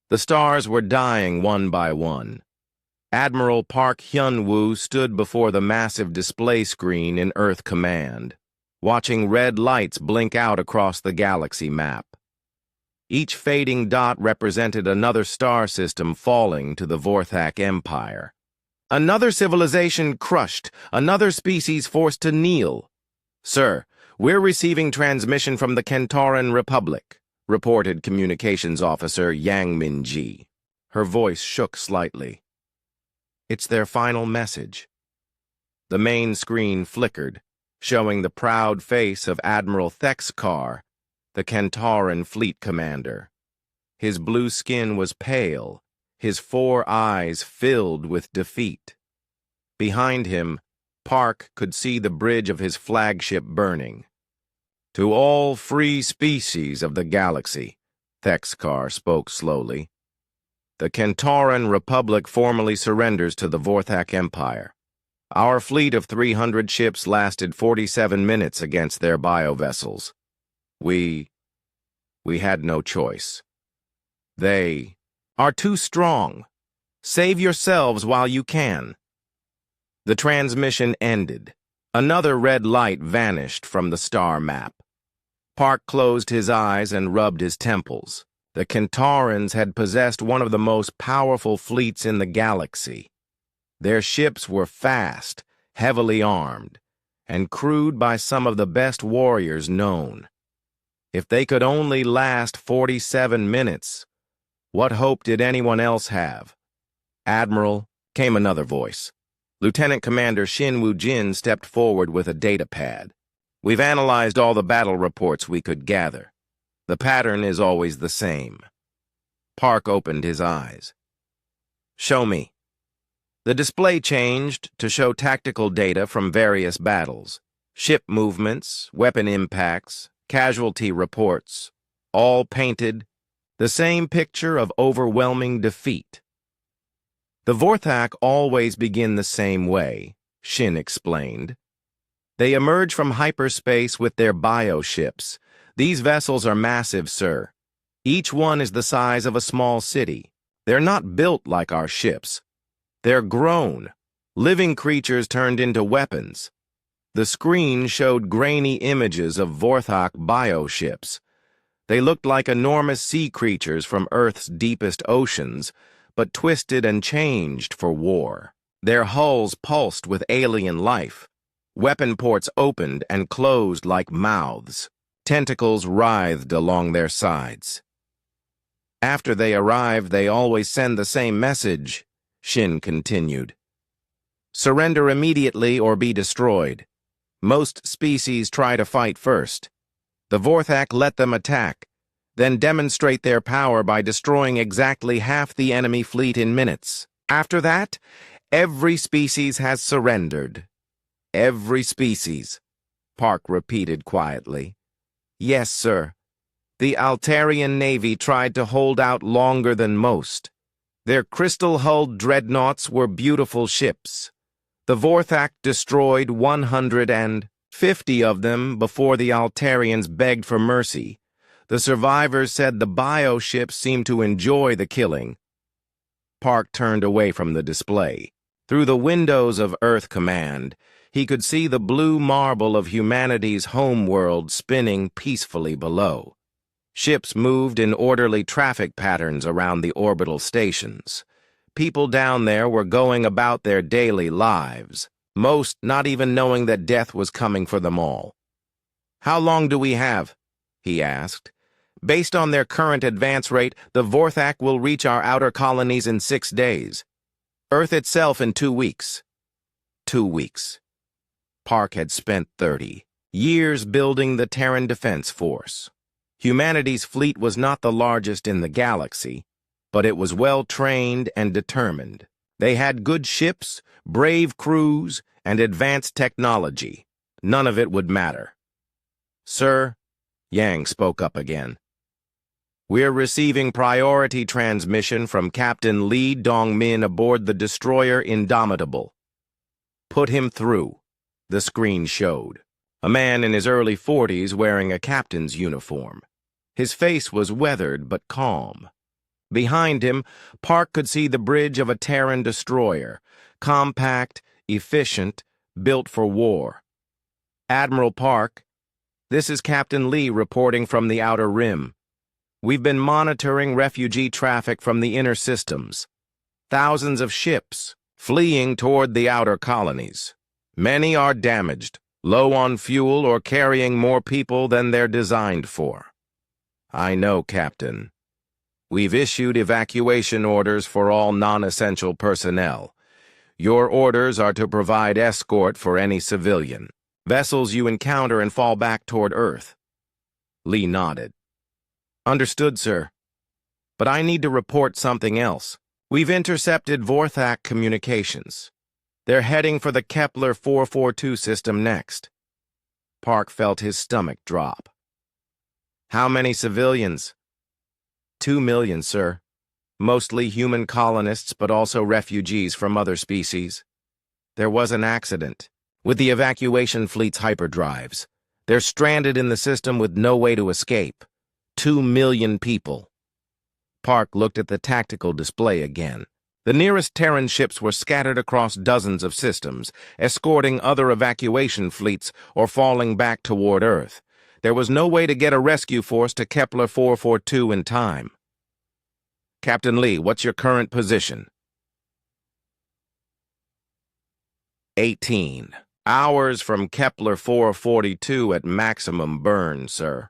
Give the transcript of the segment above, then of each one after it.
The stars were dying one by one. Admiral Park Hyun-woo stood before the massive display screen in Earth Command, watching red lights blink out across the galaxy map. Each fading dot represented another star system falling to the Vorthak Empire. Another civilization crushed, another species forced to kneel. "Sir, we're receiving transmission from the Kentoran Republic," reported Communications Officer Yang Min-ji. Her voice shook slightly. "It's their final message." The main screen flickered, showing the proud face of Admiral Thexkar, the Kentoran fleet commander. His blue skin was pale, his 4 eyes filled with defeat. Behind him, Park could see the bridge of his flagship burning. "To all free species of the galaxy," Thexkar spoke slowly, "the Kentoran Republic formally surrenders to the Vorthak Empire. Our fleet of 300 ships lasted 47 minutes against their biovessels. We had no choice. They are too strong. Save yourselves while you can." The transmission ended. Another red light vanished from the star map. Park closed his eyes and rubbed his temples. The Kentorans had possessed one of the most powerful fleets in the galaxy. Their ships were fast, heavily armed, and crewed by some of the best warriors known. If they could only last 47 minutes, what hope did anyone else have? "Admiral," came another voice. Lieutenant Commander Shin Woo-jin stepped forward with a data pad. "We've analyzed all the battle reports we could gather. The pattern is always the same." Park opened his eyes. "Show me." The display changed to show tactical data from various battles. Ship movements, weapon impacts, casualty reports, all painted the same picture of overwhelming defeat. "The Vorthak always begin the same way," Shin explained. "They emerge from hyperspace with their bioships. These vessels are massive, sir. Each one is the size of a small city. They're not built like our ships. They're grown, living creatures turned into weapons." The screen showed grainy images of Vorthak bioships. They looked like enormous sea creatures from Earth's deepest oceans, but twisted and changed for war. Their hulls pulsed with alien life. Weapon ports opened and closed like mouths. Tentacles writhed along their sides. "After they arrive, they always send the same message," Shin continued. "Surrender immediately or be destroyed. Most species try to fight first. The Vorthak let them attack, then demonstrate their power by destroying exactly half the enemy fleet in minutes. After that, every species has surrendered." "Every species," Park repeated quietly. "Yes, sir. The Altarian Navy tried to hold out longer than most. Their crystal-hulled dreadnoughts were beautiful ships. The Vorthak destroyed 150 of them before the Altarians begged for mercy. The survivors said the bioships seemed to enjoy the killing." Park turned away from the display. Through the windows of Earth Command, he could see the blue marble of humanity's homeworld spinning peacefully below. Ships moved in orderly traffic patterns around the orbital stations. People down there were going about their daily lives, most not even knowing that death was coming for them all. "How long do we have?" he asked. "Based on their current advance rate, the Vorthak will reach our outer colonies in 6 days. Earth itself in 2 weeks. 2 weeks. Park had spent 30 years building the Terran Defense Force. Humanity's fleet was not the largest in the galaxy, but it was well-trained and determined. They had good ships, brave crews, and advanced technology. None of it would matter. "Sir," Yang spoke up again, "we're receiving priority transmission from Captain Lee Dong-min aboard the destroyer Indomitable." "Put him through," the screen showed. A man in his early 40s wearing a captain's uniform. His face was weathered but calm. Behind him, Park could see the bridge of a Terran destroyer, compact, efficient, built for war. Admiral Park, this is Captain Lee reporting from the Outer Rim. We've been monitoring refugee traffic from the inner systems. Thousands of ships fleeing toward the outer colonies. Many are damaged, low on fuel, or carrying more people than they're designed for. I know, Captain. We've issued evacuation orders for all non-essential personnel. Your orders are to provide escort for any civilian vessels you encounter and fall back toward Earth. Lee nodded. Understood, sir. But I need to report something else. We've intercepted Vorthak communications. They're heading for the Kepler 442 system next. Park felt his stomach drop. How many civilians? 2 million, sir. Mostly human colonists, but also refugees from other species. There was an accident with the evacuation fleet's hyperdrives. They're stranded in the system with no way to escape. 2 million people. Park looked at the tactical display again. The nearest Terran ships were scattered across dozens of systems, escorting other evacuation fleets or falling back toward Earth. There was no way to get a rescue force to Kepler 442 in time. Captain Lee, what's your current position? 18 hours from Kepler 442 at maximum burn, sir.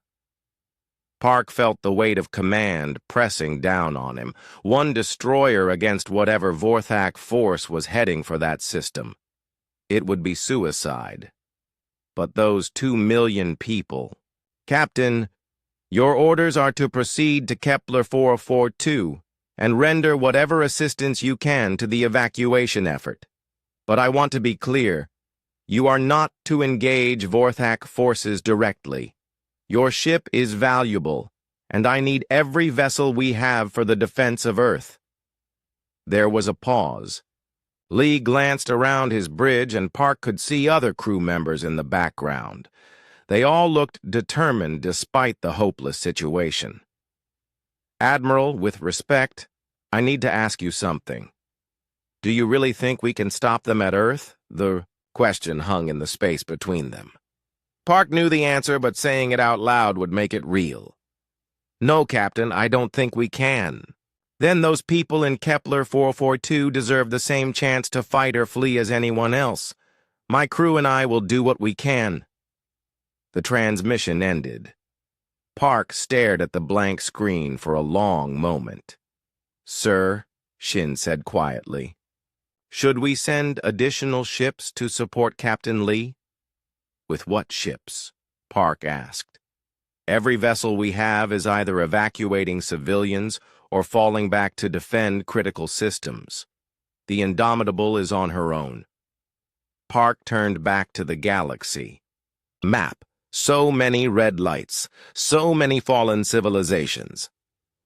Park felt the weight of command pressing down on him, one destroyer against whatever Vorthak force was heading for that system. It would be suicide. But those 2 million people... Captain, your orders are to proceed to Kepler 442 and render whatever assistance you can to the evacuation effort. But I want to be clear, you are not to engage Vorthak forces directly. Your ship is valuable, and I need every vessel we have for the defense of Earth. There was a pause. Lee glanced around his bridge, and Park could see other crew members in the background. They all looked determined despite the hopeless situation. Admiral, with respect, I need to ask you something. Do you really think we can stop them at Earth? The question hung in the space between them. Park knew the answer, but saying it out loud would make it real. No, Captain, I don't think we can. Then those people in Kepler 442 deserve the same chance to fight or flee as anyone else. My crew and I will do what we can. The transmission ended. Park stared at the blank screen for a long moment. Sir, Shin said quietly, should we send additional ships to support Captain Lee? With what ships? Park asked. Every vessel we have is either evacuating civilians or falling back to defend critical systems. The Indomitable is on her own. Park turned back to the galaxy. Map. So many red lights. So many fallen civilizations.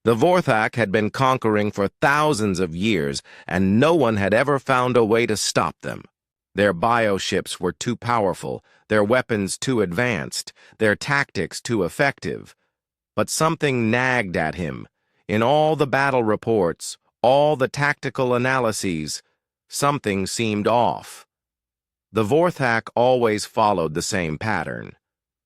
The Vorthak had been conquering for thousands of years, and no one had ever found a way to stop them. Their bioships were too powerful, their weapons too advanced, their tactics too effective. But something nagged at him. In all the battle reports, all the tactical analyses, something seemed off. The Vorthak always followed the same pattern.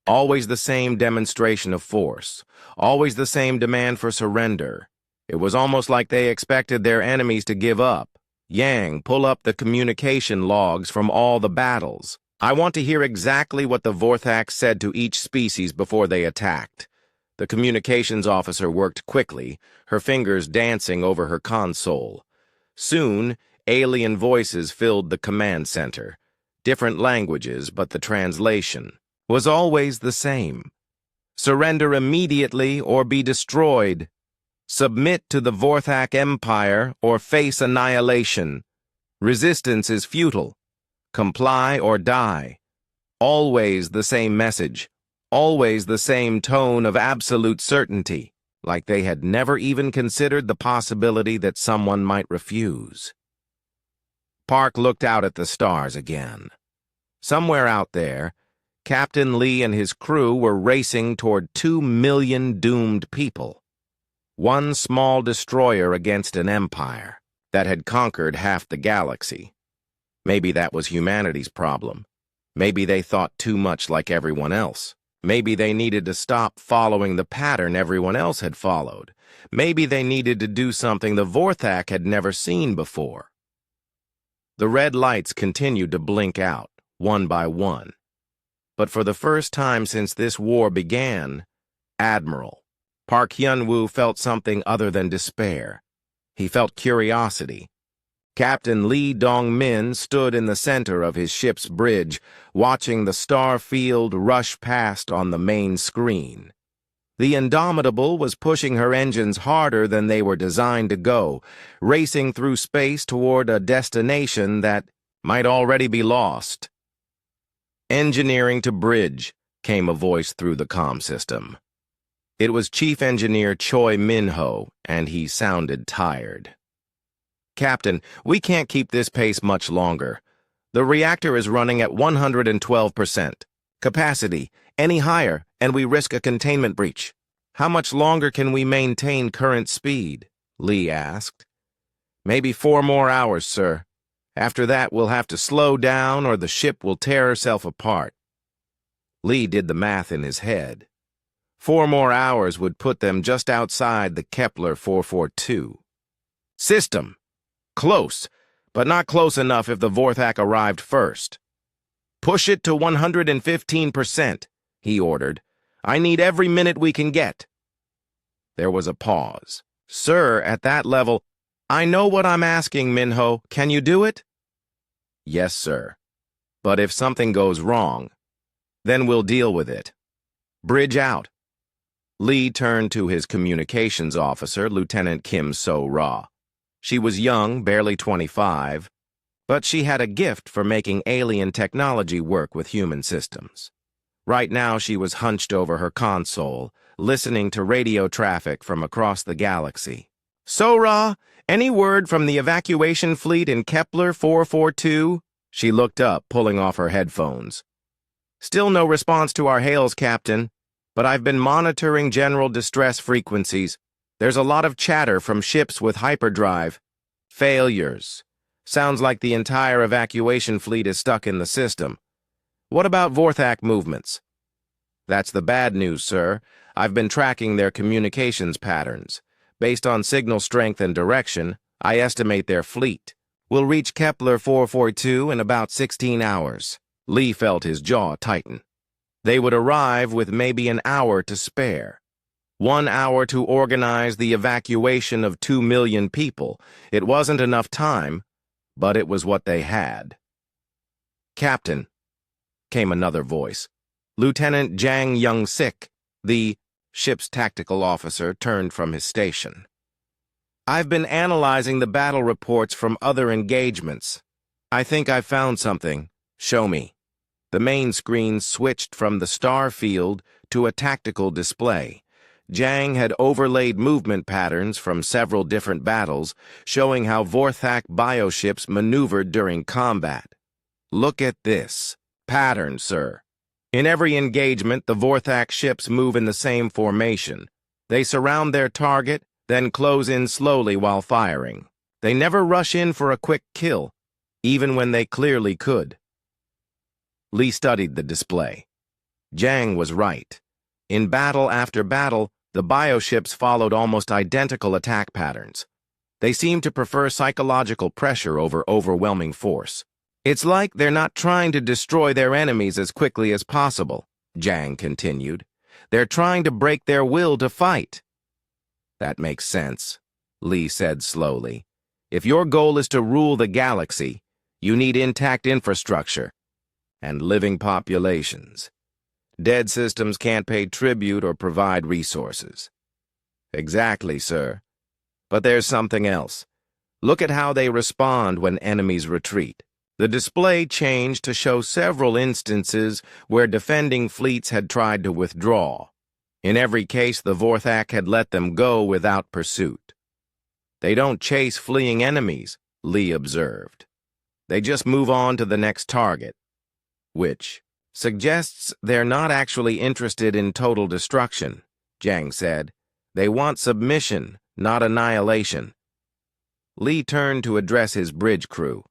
Always the same demonstration of force. Always the same demand for surrender. It was almost like they expected their enemies to give up. Yang, pull up the communication logs from all the battles. I want to hear exactly what the Vorthak said to each species before they attacked. The communications officer worked quickly, her fingers dancing over her console. Soon, alien voices filled the command center. Different languages, but the translation was always the same. Surrender immediately or be destroyed. Submit to the Vorthak Empire or face annihilation. Resistance is futile. Comply or die. Always the same message. Always the same tone of absolute certainty, like they had never even considered the possibility that someone might refuse. Park looked out at the stars again. Somewhere out there, Captain Lee and his crew were racing toward 2 million doomed people. One small destroyer against an empire that had conquered half the galaxy. Maybe that was humanity's problem. Maybe they thought too much like everyone else. Maybe they needed to stop following the pattern everyone else had followed. Maybe they needed to do something the Vorthak had never seen before. The red lights continued to blink out, one by one. But for the first time since this war began, Admiral Park Hyun-woo felt something other than despair. He felt curiosity. Captain Lee Dong-min stood in the center of his ship's bridge, watching the star field rush past on the main screen. The Indomitable was pushing her engines harder than they were designed to go, racing through space toward a destination that might already be lost. "Engineering to bridge," came a voice through the comm system. It was Chief Engineer Choi Min-ho, and he sounded tired. "Captain, we can't keep this pace much longer. The reactor is running at 112% capacity. Any higher, and we risk a containment breach." "How much longer can we maintain current speed?" Lee asked. "Maybe 4 more hours, sir. After that, we'll have to slow down or the ship will tear herself apart." Lee did the math in his head. 4 more hours would put them just outside the Kepler 442. "System! Close, but not close enough if the Vorthak arrived first." "Push it to 115%, he ordered. "I need every minute we can get." There was a pause. "Sir, at that level—" "I know what I'm asking, Min-ho. Can you do it?" "Yes, sir. But if something goes wrong, then we'll deal with it. Bridge out." Lee turned to his communications officer, Lieutenant Kim So-ra. She was young, barely 25, but she had a gift for making alien technology work with human systems. Right now she was hunched over her console, listening to radio traffic from across the galaxy. "So-ra, any word from the evacuation fleet in Kepler 442? She looked up, pulling off her headphones. "Still no response to our hails, Captain, but I've been monitoring general distress frequencies. There's a lot of chatter from ships with hyperdrive. Failures. Sounds like the entire evacuation fleet is stuck in the system. What about Vorthak movements?" "That's the bad news, sir. I've been tracking their communications patterns. Based on signal strength and direction, I estimate their fleet will reach Kepler 442 in about 16 hours. Lee felt his jaw tighten. They would arrive with maybe an hour to spare. 1 hour to organize the evacuation of 2 million people. It wasn't enough time, but it was what they had. "Captain," came another voice. Lieutenant Jang Young-sik, the ship's tactical officer, turned from his station. "I've been analyzing the battle reports from other engagements. I think I've found something. Show me." The main screen switched from the star field to a tactical display. Jang had overlaid movement patterns from several different battles, showing how Vorthak bioships maneuvered during combat. "Look at this pattern, sir. In every engagement, the Vorthak ships move in the same formation. They surround their target, then close in slowly while firing. They never rush in for a quick kill, even when they clearly could." Lee studied the display. Jang was right. In battle after battle, the bioships followed almost identical attack patterns. They seemed to prefer psychological pressure over overwhelming force. "It's like they're not trying to destroy their enemies as quickly as possible," Jang continued. "They're trying to break their will to fight." "That makes sense," Lee said slowly. "If your goal is to rule the galaxy, you need intact infrastructure and living populations. Dead systems can't pay tribute or provide resources." "Exactly, sir. But there's something else. Look at how they respond when enemies retreat." The display changed to show several instances where defending fleets had tried to withdraw. In every case, the Vorthak had let them go without pursuit. "They don't chase fleeing enemies," Lee observed. "They just move on to the next target." "Which suggests they're not actually interested in total destruction," Jang said. They want submission, not annihilation. Lee turned to address his bridge crew.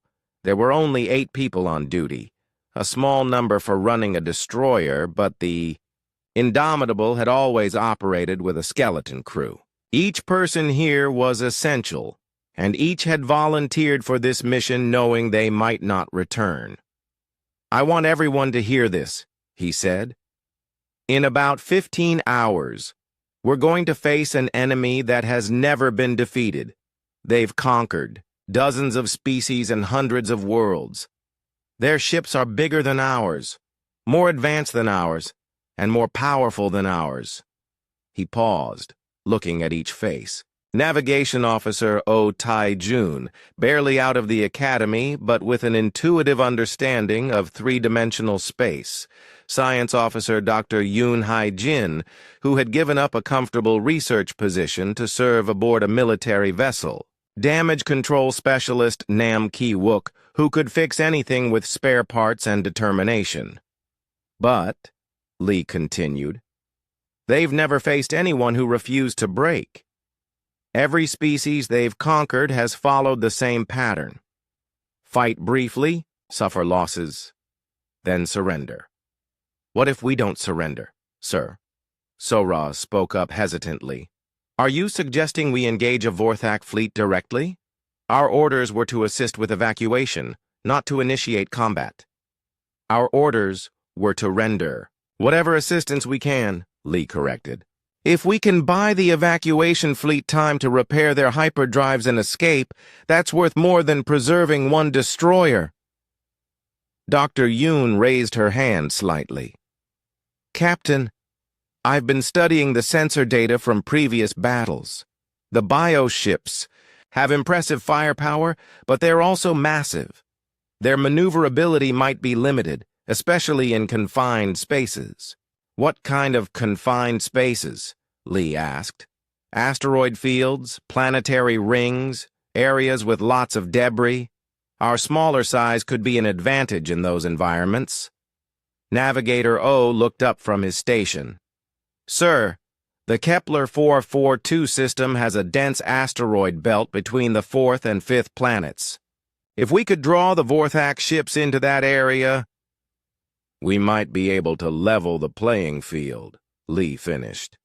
There were only 8 people on duty, a small number for running a destroyer, but the Indomitable had always operated with a skeleton crew. Each person here was essential, and each had volunteered for this mission knowing they might not return. "I want everyone to hear this," he said. "In about 15 hours, we're going to face an enemy that has never been defeated. They've conquered dozens of species and hundreds of worlds. Their ships are bigger than ours, more advanced than ours, and more powerful than ours." He paused, looking at each face. Navigation Officer O. Tai Jun, barely out of the academy, but with an intuitive understanding of three-dimensional space. Science Officer Dr. Yoon Hai Jin, who had given up a comfortable research position to serve aboard a military vessel. Damage Control Specialist Nam Ki Wook, who could fix anything with spare parts and determination. "But," Lee continued, "they've never faced anyone who refused to break. Every species they've conquered has followed the same pattern. Fight briefly, suffer losses, then surrender." "What if we don't surrender, sir?" Sora spoke up hesitantly. "Are you suggesting we engage a Vorthak fleet directly? Our orders were to assist with evacuation, not to initiate combat." "Our orders were to render whatever assistance we can," Lee corrected. "If we can buy the evacuation fleet time to repair their hyperdrives and escape, that's worth more than preserving one destroyer." Dr. Yoon raised her hand slightly. "Captain, I've been studying the sensor data from previous battles. The bioships have impressive firepower, but they're also massive. Their maneuverability might be limited, especially in confined spaces." "What kind of confined spaces?" Lee asked. "Asteroid fields, planetary rings, areas with lots of debris? Our smaller size could be an advantage in those environments." Navigator O looked up from his station. "Sir, the Kepler 442 system has a dense asteroid belt between the 4th and 5th planets. If we could draw the Vorthak ships into that area, we might be able to level the playing field," Lee finished.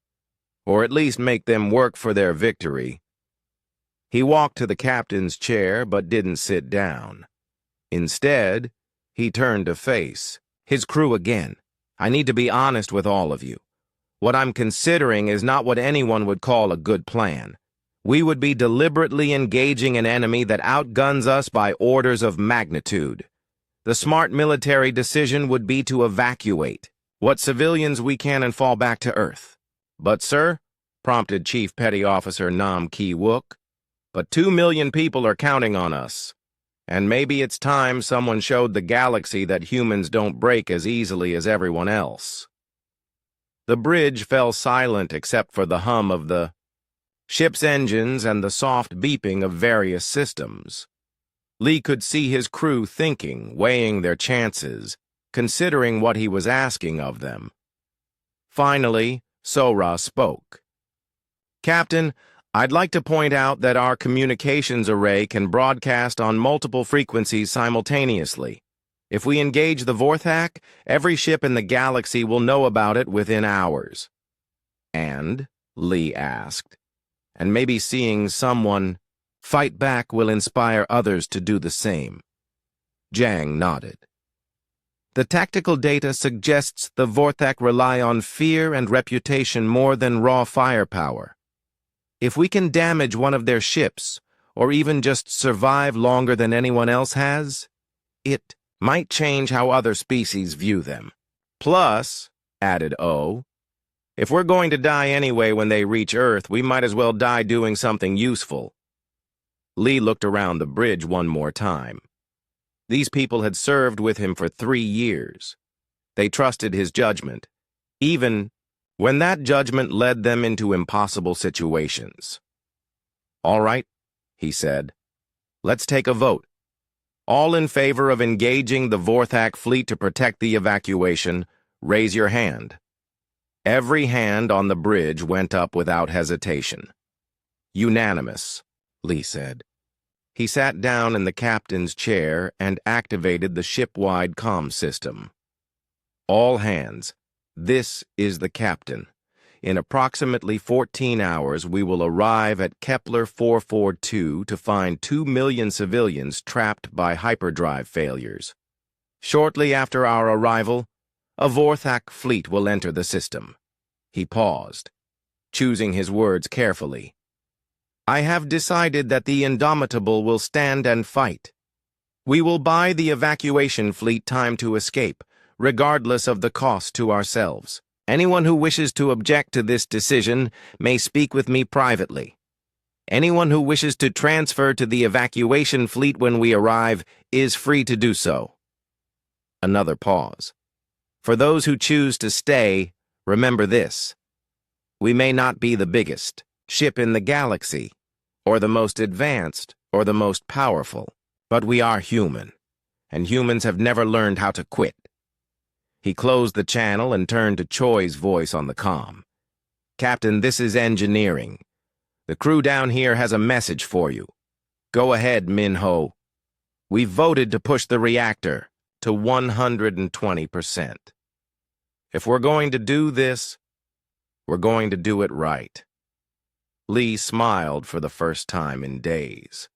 "Or at least make them work for their victory." He walked to the captain's chair but didn't sit down. Instead, he turned to face his crew again. "I need to be honest with all of you. What I'm considering is not what anyone would call a good plan. We would be deliberately engaging an enemy that outguns us by orders of magnitude. The smart military decision would be to evacuate what civilians we can and fall back to Earth." "But, sir," prompted Chief Petty Officer Nam Ki Wook, "but 2 million people are counting on us. And maybe it's time someone showed the galaxy that humans don't break as easily as everyone else." The bridge fell silent except for the hum of the ship's engines and the soft beeping of various systems. Lee could see his crew thinking, weighing their chances, considering what he was asking of them. Finally, Sora spoke. "Captain, I'd like to point out that our communications array can broadcast on multiple frequencies simultaneously. If we engage the Vorthak, every ship in the galaxy will know about it within hours." "And," Lee asked, "and maybe seeing someone fight back will inspire others to do the same." Jang nodded. "The tactical data suggests the Vorthak rely on fear and reputation more than raw firepower. If we can damage one of their ships, or even just survive longer than anyone else has, it might change how other species view them. Plus," added O, "if we're going to die anyway when they reach Earth, we might as well die doing something useful." Lee looked around the bridge one more time. These people had served with him for 3 years. They trusted his judgment, even when that judgment led them into impossible situations. "All right," he said. "Let's take a vote. All in favor of engaging the Vorthak fleet to protect the evacuation, raise your hand." Every hand on the bridge went up without hesitation. Unanimous, Lee said. He sat down in the captain's chair and activated the ship-wide comm system. All hands, this is the captain. In approximately 14 hours, we will arrive at Kepler 442 to find 2 million civilians trapped by hyperdrive failures. Shortly after our arrival, a Vorthak fleet will enter the system. He paused, choosing his words carefully. I have decided that the Indomitable will stand and fight. We will buy the evacuation fleet time to escape, regardless of the cost to ourselves. Anyone who wishes to object to this decision may speak with me privately. Anyone who wishes to transfer to the evacuation fleet when we arrive is free to do so. Another pause. For those who choose to stay, remember this. We may not be the biggest ship in the galaxy, or the most advanced, or the most powerful, but we are human, and humans have never learned how to quit. He closed the channel and turned to Choi's voice on the comm. Captain, this is engineering. The crew down here has a message for you. Go ahead, Minho. We voted to push the reactor to 120%. If we're going to do this, we're going to do it right. Lee smiled for the first time in days.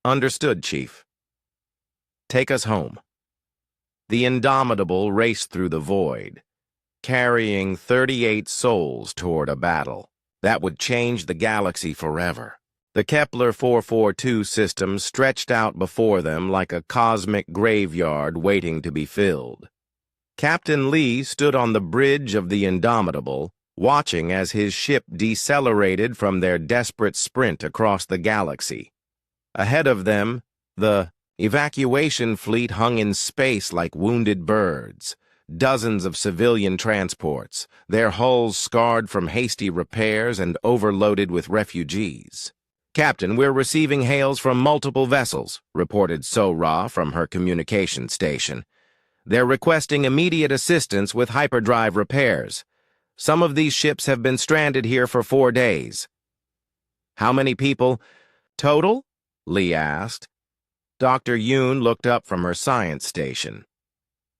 Understood, Chief. Take us home. The Indomitable raced through the void, carrying 38 souls toward a battle that would change the galaxy forever. The Kepler 442 system stretched out before them like a cosmic graveyard waiting to be filled. Captain Lee stood on the bridge of the Indomitable, watching as his ship decelerated from their desperate sprint across the galaxy. Ahead of them, the evacuation fleet hung in space like wounded birds, dozens of civilian transports, their hulls scarred from hasty repairs and overloaded with refugees. Captain, we're receiving hails from multiple vessels, reported So-Ra from her communication station. They're requesting immediate assistance with hyperdrive repairs. Some of these ships have been stranded here for 4 days. How many people total? Lee asked. Dr. Yoon looked up from her science station.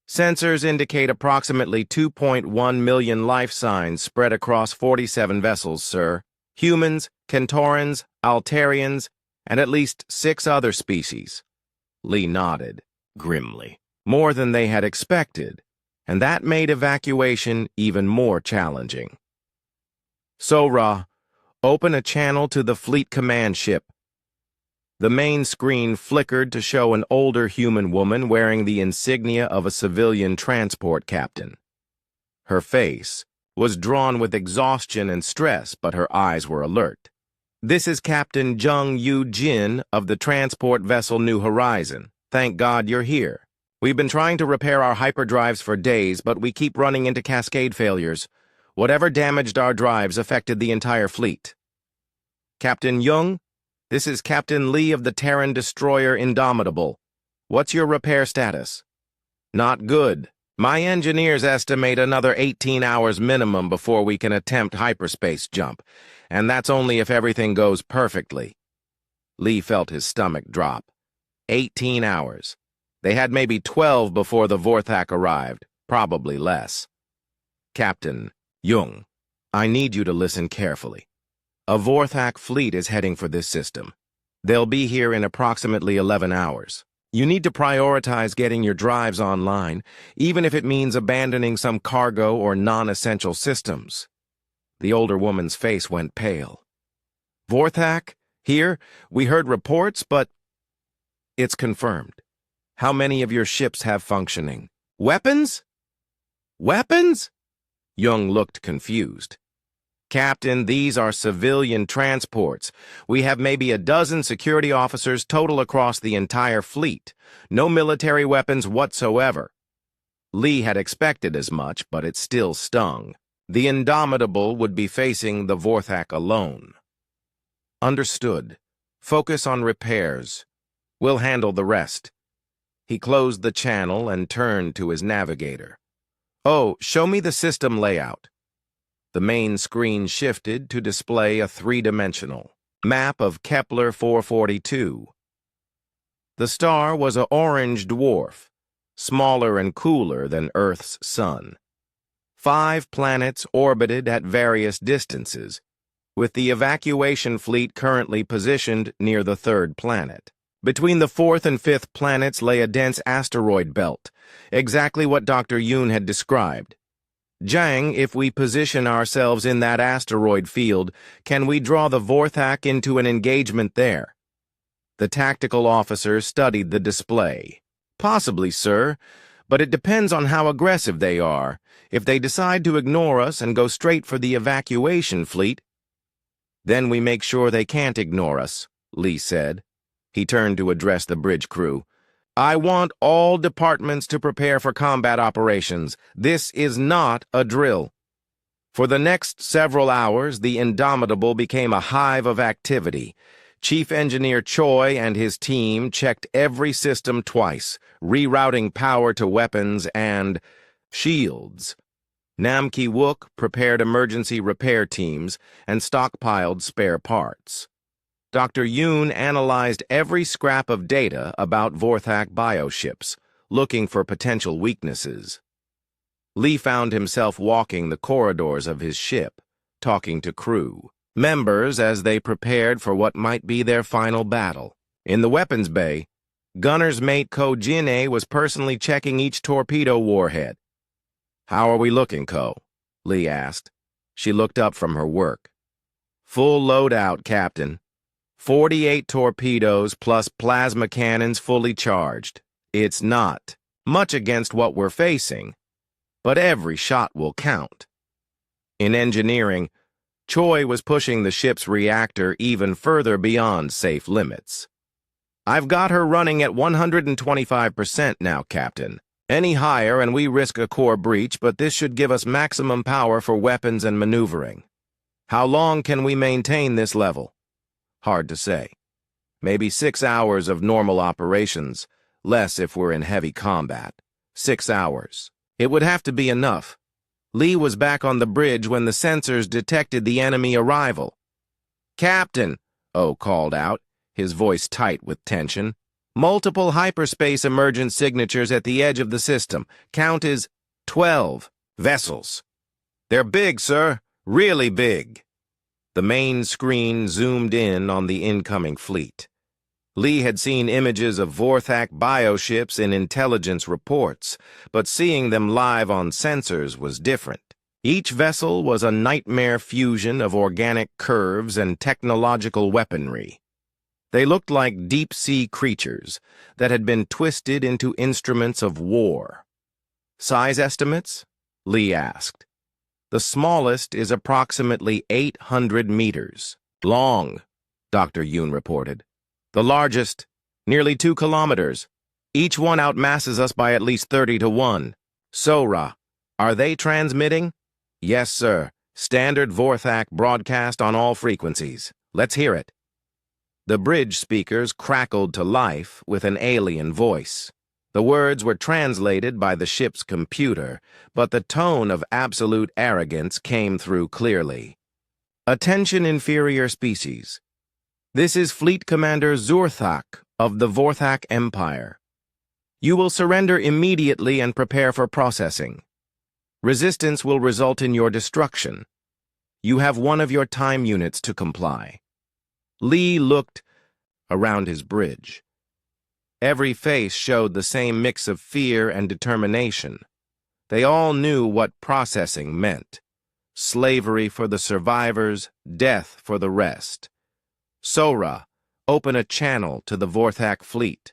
Sensors indicate approximately 2.1 million life signs spread across 47 vessels, sir. Humans, Centaurans, Altarians, and at least 6 other species. Lee nodded, grimly. More than they had expected, and that made evacuation even more challenging. So-Ra, open a channel to the fleet command ship. The main screen flickered to show an older human woman wearing the insignia of a civilian transport captain. Her face was drawn with exhaustion and stress, but her eyes were alert. This is Captain Jung Yu Jin of the transport vessel New Horizon. Thank God you're here. We've been trying to repair our hyperdrives for days, but we keep running into cascade failures. Whatever damaged our drives affected the entire fleet. Captain Jung, this is Captain Lee of the Terran destroyer Indomitable. What's your repair status? Not good. My engineers estimate another 18 hours minimum before we can attempt hyperspace jump, and that's only if everything goes perfectly. Lee felt his stomach drop. 18 hours. They had maybe 12 before the Vorthak arrived, probably less. Captain Jung, I need you to listen carefully. A Vorthak fleet is heading for this system. They'll be here in approximately 11 hours. You need to prioritize getting your drives online, even if it means abandoning some cargo or non-essential systems. The older woman's face went pale. Vorthak? Here? We heard reports, but it's confirmed. How many of your ships have functioning? Weapons? Weapons? Jung looked confused. Captain, these are civilian transports. We have maybe a dozen security officers total across the entire fleet. No military weapons whatsoever. Lee had expected as much, but it still stung. The Indomitable would be facing the Vorthak alone. Understood. Focus on repairs. We'll handle the rest. He closed the channel and turned to his navigator. Oh, show me the system layout. The main screen shifted to display a three-dimensional map of Kepler 442. The star was an orange dwarf, smaller and cooler than Earth's sun. 5 planets orbited at various distances, with the evacuation fleet currently positioned near the 3rd planet. Between the 4th and 5th planets lay a dense asteroid belt, exactly what Dr. Yoon had described. Jang, if we position ourselves in that asteroid field, can we draw the Vorthak into an engagement there? The tactical officer studied the display. Possibly, sir, but it depends on how aggressive they are. If they decide to ignore us and go straight for the evacuation fleet, then we make sure they can't ignore us, Lee said. He turned to address the bridge crew. I want all departments to prepare for combat operations. This is not a drill. For the next several hours, the Indomitable became a hive of activity. Chief Engineer Choi and his team checked every system twice, rerouting power to weapons and shields. Nam Ki-wook prepared emergency repair teams and stockpiled spare parts. Dr. Yoon analyzed every scrap of data about Vorthak bioships, looking for potential weaknesses. Lee found himself walking the corridors of his ship, talking to crew members as they prepared for what might be their final battle. In the weapons bay, gunner's mate Ko Jin-ae was personally checking each torpedo warhead. How are we looking, Ko? Lee asked. She looked up from her work. Full loadout, Captain. 48 torpedoes plus plasma cannons fully charged. It's not much against what we're facing, but every shot will count. In engineering, Choi was pushing the ship's reactor even further beyond safe limits. I've got her running at 125% now, Captain. Any higher and we risk a core breach, but this should give us maximum power for weapons and maneuvering. How long can we maintain this level? Hard to say. Maybe 6 hours of normal operations, less if we're in heavy combat. 6 hours. It would have to be enough. Lee was back on the bridge when the sensors detected the enemy arrival. Captain, Oh called out, his voice tight with tension. Multiple hyperspace emergent signatures at the edge of the system. Count is 12 vessels. They're big, sir. Really big. The main screen zoomed in on the incoming fleet. Lee had seen images of Vorthak bioships in intelligence reports, but seeing them live on sensors was different. Each vessel was a nightmare fusion of organic curves and technological weaponry. They looked like deep-sea creatures that had been twisted into instruments of war. Size estimates? Lee asked. The smallest is approximately 800 meters long, Dr. Yoon reported. The largest, nearly 2 kilometers. Each one outmasses us by at least 30 to 1. Sora, are they transmitting? Yes, sir. Standard Vorthak broadcast on all frequencies. Let's hear it. The bridge speakers crackled to life with an alien voice. The words were translated by the ship's computer, but the tone of absolute arrogance came through clearly. Attention, inferior species. This is Fleet Commander Zurthak of the Vorthak Empire. You will surrender immediately and prepare for processing. Resistance will result in your destruction. You have one of your time units to comply. Lee looked around his bridge. Every face showed the same mix of fear and determination. They all knew what processing meant. Slavery for the survivors, death for the rest. Sora, open a channel to the Vorthak fleet.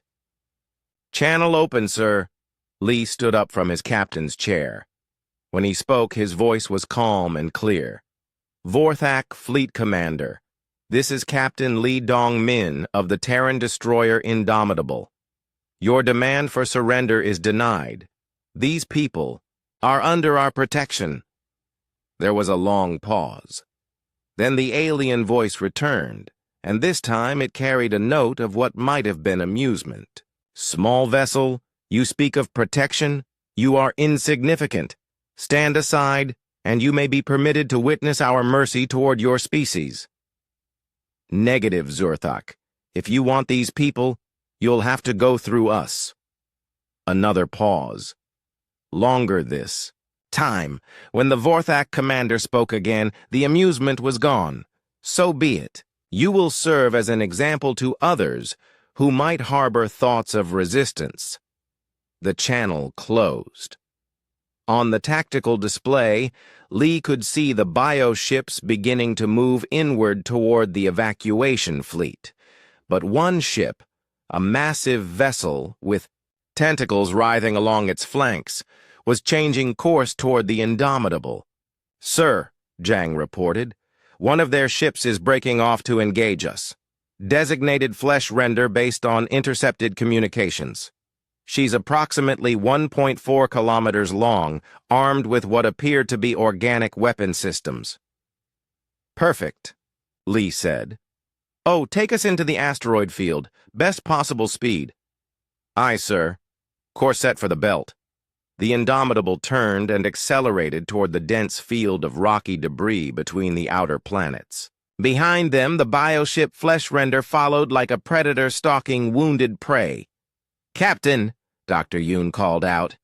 Channel open, sir. Lee stood up from his captain's chair. When he spoke, his voice was calm and clear. Vorthak Fleet Commander, this is Captain Lee Dong-min of the Terran destroyer Indomitable. Your demand for surrender is denied. These people are under our protection. There was a long pause. Then the alien voice returned, and this time it carried a note of what might have been amusement. Small vessel, you speak of protection? You are insignificant. Stand aside, and you may be permitted to witness our mercy toward your species. Negative, Zurthak. If you want these people, you'll have to go through us. Another pause. Longer this time. When the Vorthak commander spoke again, the amusement was gone. So be it. You will serve as an example to others who might harbor thoughts of resistance. The channel closed. On the tactical display, Lee could see the bioships beginning to move inward toward the evacuation fleet. But one ship, a massive vessel with tentacles writhing along its flanks, was changing course toward the Indomitable. "Sir," Zhang reported, "one of their ships is breaking off to engage us. Designated flesh render based on intercepted communications. She's approximately 1.4 kilometers long, armed with what appear to be organic weapon systems." "Perfect," Lee said. "Oh, take us into the asteroid field. Best possible speed." "Aye, sir. Course set for the belt." The Indomitable turned and accelerated toward the dense field of rocky debris between the outer planets. Behind them, the bioship Fleshrender followed like a predator stalking wounded prey. "Captain," Dr. Yoon called out,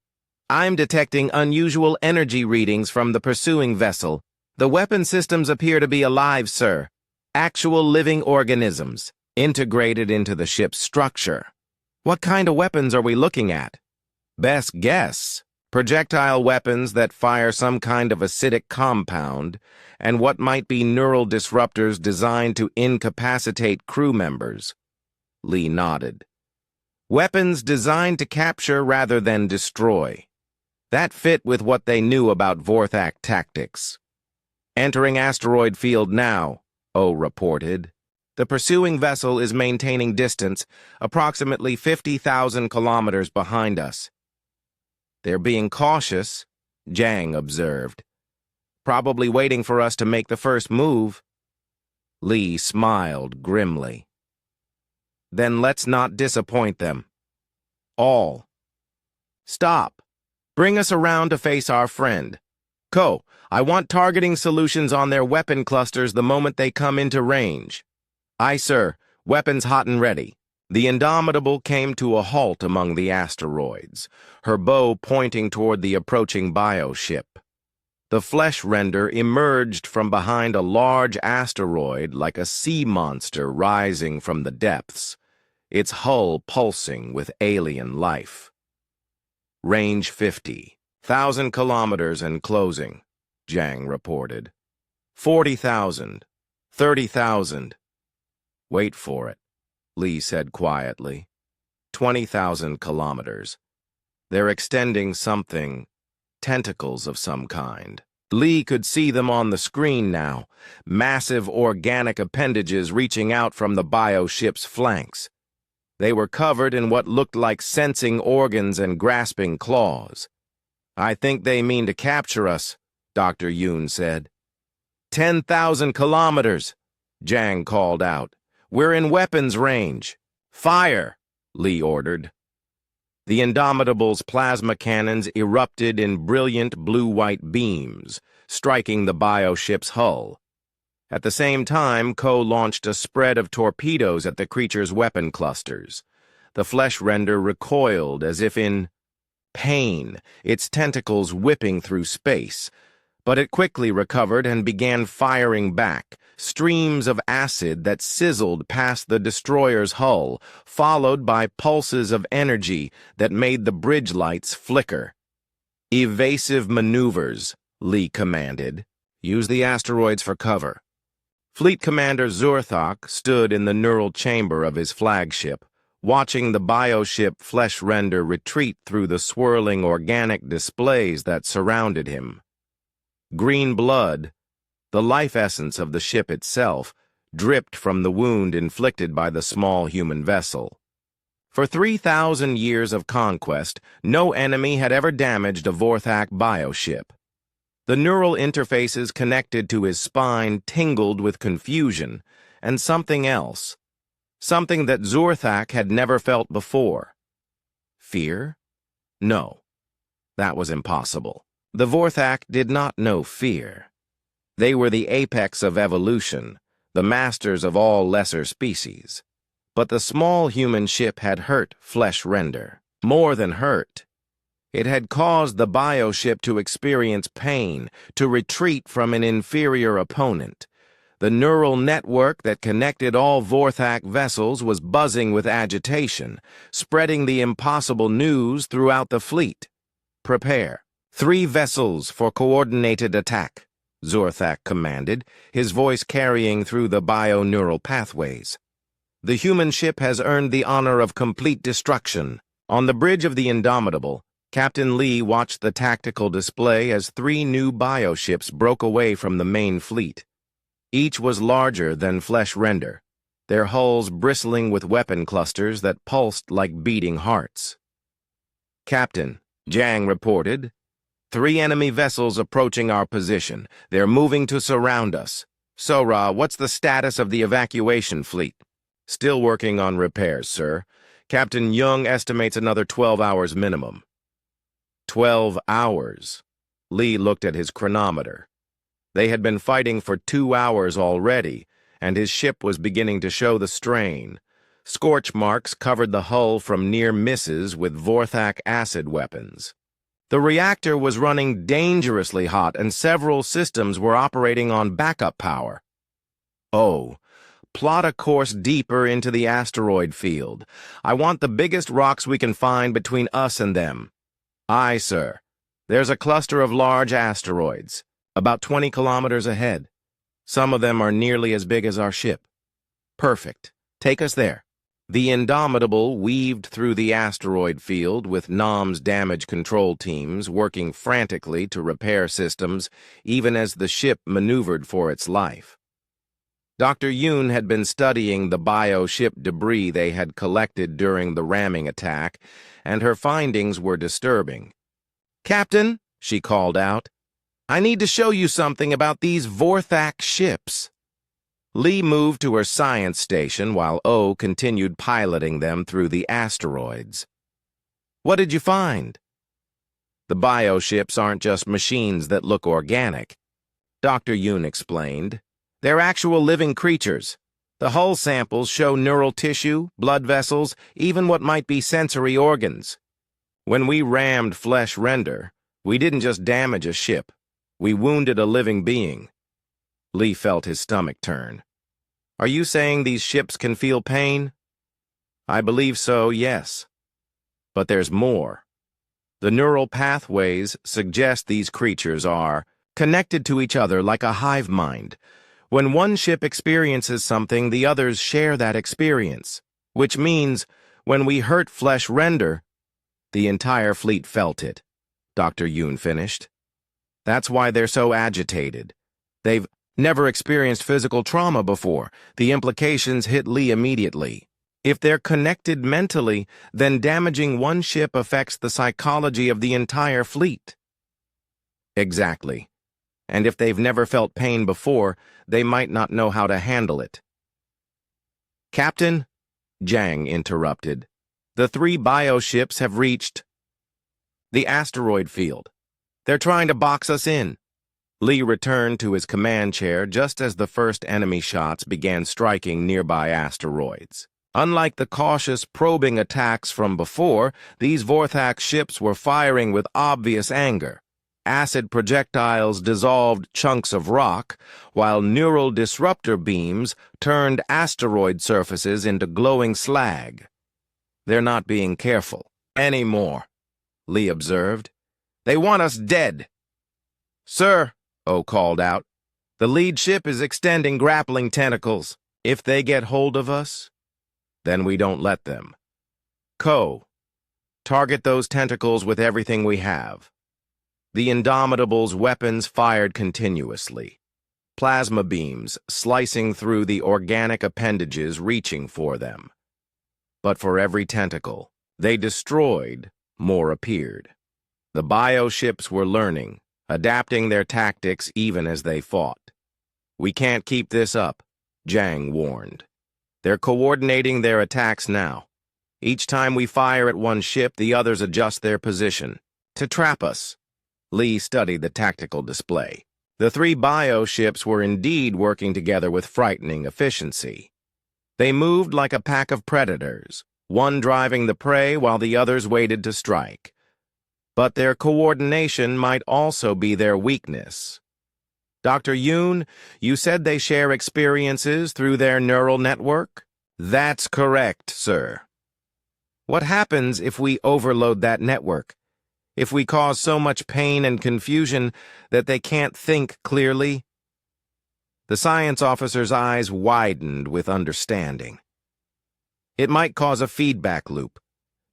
"I'm detecting unusual energy readings from the pursuing vessel. The weapon systems appear to be alive, sir. Actual living organisms, integrated into the ship's structure. What kind of weapons are we looking at?" "Best guess. Projectile weapons that fire some kind of acidic compound, and what might be neural disruptors designed to incapacitate crew members." Lee nodded. "Weapons designed to capture rather than destroy." That fit with what they knew about Vorthak tactics. "Entering asteroid field now," O reported. "The pursuing vessel is maintaining distance, approximately 50,000 kilometers behind us." "They're being cautious," Zhang observed. "Probably waiting for us to make the first move." Lee smiled grimly. "Then let's not disappoint them. All. Stop. Bring us around to face our friend. Ko, I want targeting solutions on their weapon clusters the moment they come into range." "Aye, sir. Weapons hot and ready." The Indomitable came to a halt among the asteroids, her bow pointing toward the approaching bioship. The flesh render emerged from behind a large asteroid like a sea monster rising from the depths, its hull pulsing with alien life. "Range 50,000 kilometers and closing," Zhang reported. 40,000, 30,000. "Wait for it," Lee said quietly. 20,000 kilometers. They're extending something, tentacles of some kind. Lee could see them on the screen now, massive organic appendages reaching out from the bioship's flanks. They were covered in what looked like sensing organs and grasping claws. "I think they mean to capture us," Dr. Yoon said. 10,000 kilometers, Zhang called out. "We're in weapons range." "Fire!" Lee ordered. The Indomitable's plasma cannons erupted in brilliant blue-white beams, striking the bioship's hull. At the same time, Ko launched a spread of torpedoes at the creature's weapon clusters. The flesh render recoiled as if in pain, its tentacles whipping through space. But it quickly recovered and began firing back, streams of acid that sizzled past the destroyer's hull, followed by pulses of energy that made the bridge lights flicker. "Evasive maneuvers," Lee commanded. "Use the asteroids for cover." Fleet Commander Zurthak stood in the neural chamber of his flagship, watching the bioship flesh render retreat through the swirling organic displays that surrounded him. Green blood, the life essence of the ship itself, dripped from the wound inflicted by the small human vessel. For 3,000 years of conquest, no enemy had ever damaged a Vorthak bioship. The neural interfaces connected to his spine tingled with confusion and something else, something that Zurthak had never felt before. Fear? No, that was impossible. The Vorthak did not know fear. They were the apex of evolution, the masters of all lesser species. But the small human ship had hurt Flesh Render. More than hurt. It had caused the bioship to experience pain, to retreat from an inferior opponent. The neural network that connected all Vorthak vessels was buzzing with agitation, spreading the impossible news throughout the fleet. Prepare. 3 vessels for coordinated attack, Zorthak commanded, his voice carrying through the bio-neural pathways. The human ship has earned the honor of complete destruction. On the bridge of the Indomitable, Captain Lee watched the tactical display as 3 new bioships broke away from the main fleet. Each was larger than Flesh Render, their hulls bristling with weapon clusters that pulsed like beating hearts. Captain, Jang reported, 3 enemy vessels approaching our position. They're moving to surround us. Sora, what's the status of the evacuation fleet? Still working on repairs, sir. Captain Young estimates another 12 hours minimum. 12 hours. Lee looked at his chronometer. They had been fighting for 2 hours already, and his ship was beginning to show the strain. Scorch marks covered the hull from near misses with Vorthak acid weapons. The reactor was running dangerously hot, and several systems were operating on backup power. Oh, plot a course deeper into the asteroid field. I want the biggest rocks we can find between us and them. Aye, sir. There's a cluster of large asteroids, about 20 kilometers ahead. Some of them are nearly as big as our ship. Perfect. Take us there. The Indomitable weaved through the asteroid field with NOM's damage control teams working frantically to repair systems even as the ship maneuvered for its life. Dr. Yoon had been studying the bioship debris they had collected during the ramming attack, and her findings were disturbing. "Captain," she called out, "I need to show you something about these Vorthak ships." Lee moved to her science station while O continued piloting them through the asteroids. "What did you find?" "The bioships aren't just machines that look organic," Dr. Yoon explained. "They're actual living creatures. The hull samples show neural tissue, blood vessels, even what might be sensory organs. When we rammed Flesh Render, we didn't just damage a ship. We wounded a living being." Lee felt his stomach turn. "Are you saying these ships can feel pain?" "I believe so, yes. But there's more. The neural pathways suggest these creatures are connected to each other like a hive mind. When one ship experiences something, the others share that experience, which means when we hurt Flesh Render, the entire fleet felt it," Dr. Yoon finished. "That's why they're so agitated. They've never experienced physical trauma before. The implications hit Lee immediately. If they're connected mentally, then damaging one ship affects the psychology of the entire fleet." "Exactly. And if they've never felt pain before, they might not know how to handle it." "Captain," Jang interrupted, "the 3 bioships have reached the asteroid field. They're trying to box us in." Lee returned to his command chair just as the first enemy shots began striking nearby asteroids. Unlike the cautious, probing attacks from before, these Vorthak ships were firing with obvious anger. Acid projectiles dissolved chunks of rock, while neural disruptor beams turned asteroid surfaces into glowing slag. "They're not being careful anymore," Lee observed. "They want us dead." "Sir," O called out, "the lead ship is extending grappling tentacles. If they get hold of us, then we don't let them. Ko, target those tentacles with everything we have." The Indomitable's weapons fired continuously, plasma beams slicing through the organic appendages reaching for them. But for every tentacle they destroyed, more appeared. The bioships were learning, adapting their tactics even as they fought. "We can't keep this up," Jang warned. "They're coordinating their attacks now. Each time we fire at one ship, the others adjust their position to trap us." Lee studied the tactical display. The three bioships were indeed working together with frightening efficiency. They moved like a pack of predators, one driving the prey while the others waited to strike. But their coordination might also be their weakness. Dr. Yoon, you said they share experiences through their neural network? That's correct, sir. What happens if we overload that network? If we cause so much pain and confusion that they can't think clearly? The science officer's eyes widened with understanding. It might cause a feedback loop.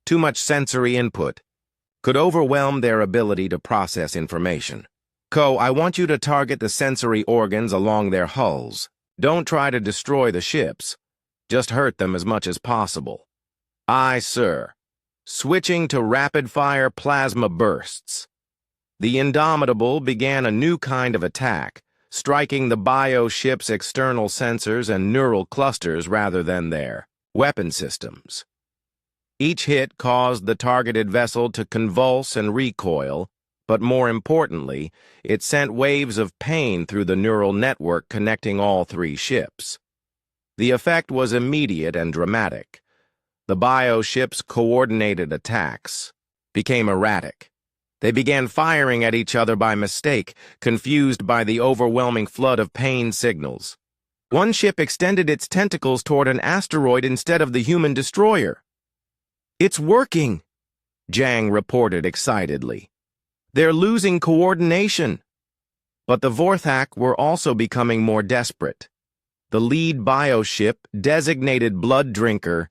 Too much sensory input could overwhelm their ability to process information. Ko, I want you to target the sensory organs along their hulls. Don't try to destroy the ships. Just hurt them as much as possible. Aye, sir. Switching to rapid-fire plasma bursts. The Indomitable began a new kind of attack, striking the bioship's external sensors and neural clusters rather than their weapon systems. Each hit caused the targeted vessel to convulse and recoil, but more importantly, it sent waves of pain through the neural network connecting all three ships. The effect was immediate and dramatic. The bioships' coordinated attacks became erratic. They began firing at each other by mistake, confused by the overwhelming flood of pain signals. One ship extended its tentacles toward an asteroid instead of the human destroyer. It's working, Jang reported excitedly. They're losing coordination. But the Vorthak were also becoming more desperate. The lead bioship, designated Blood Drinker,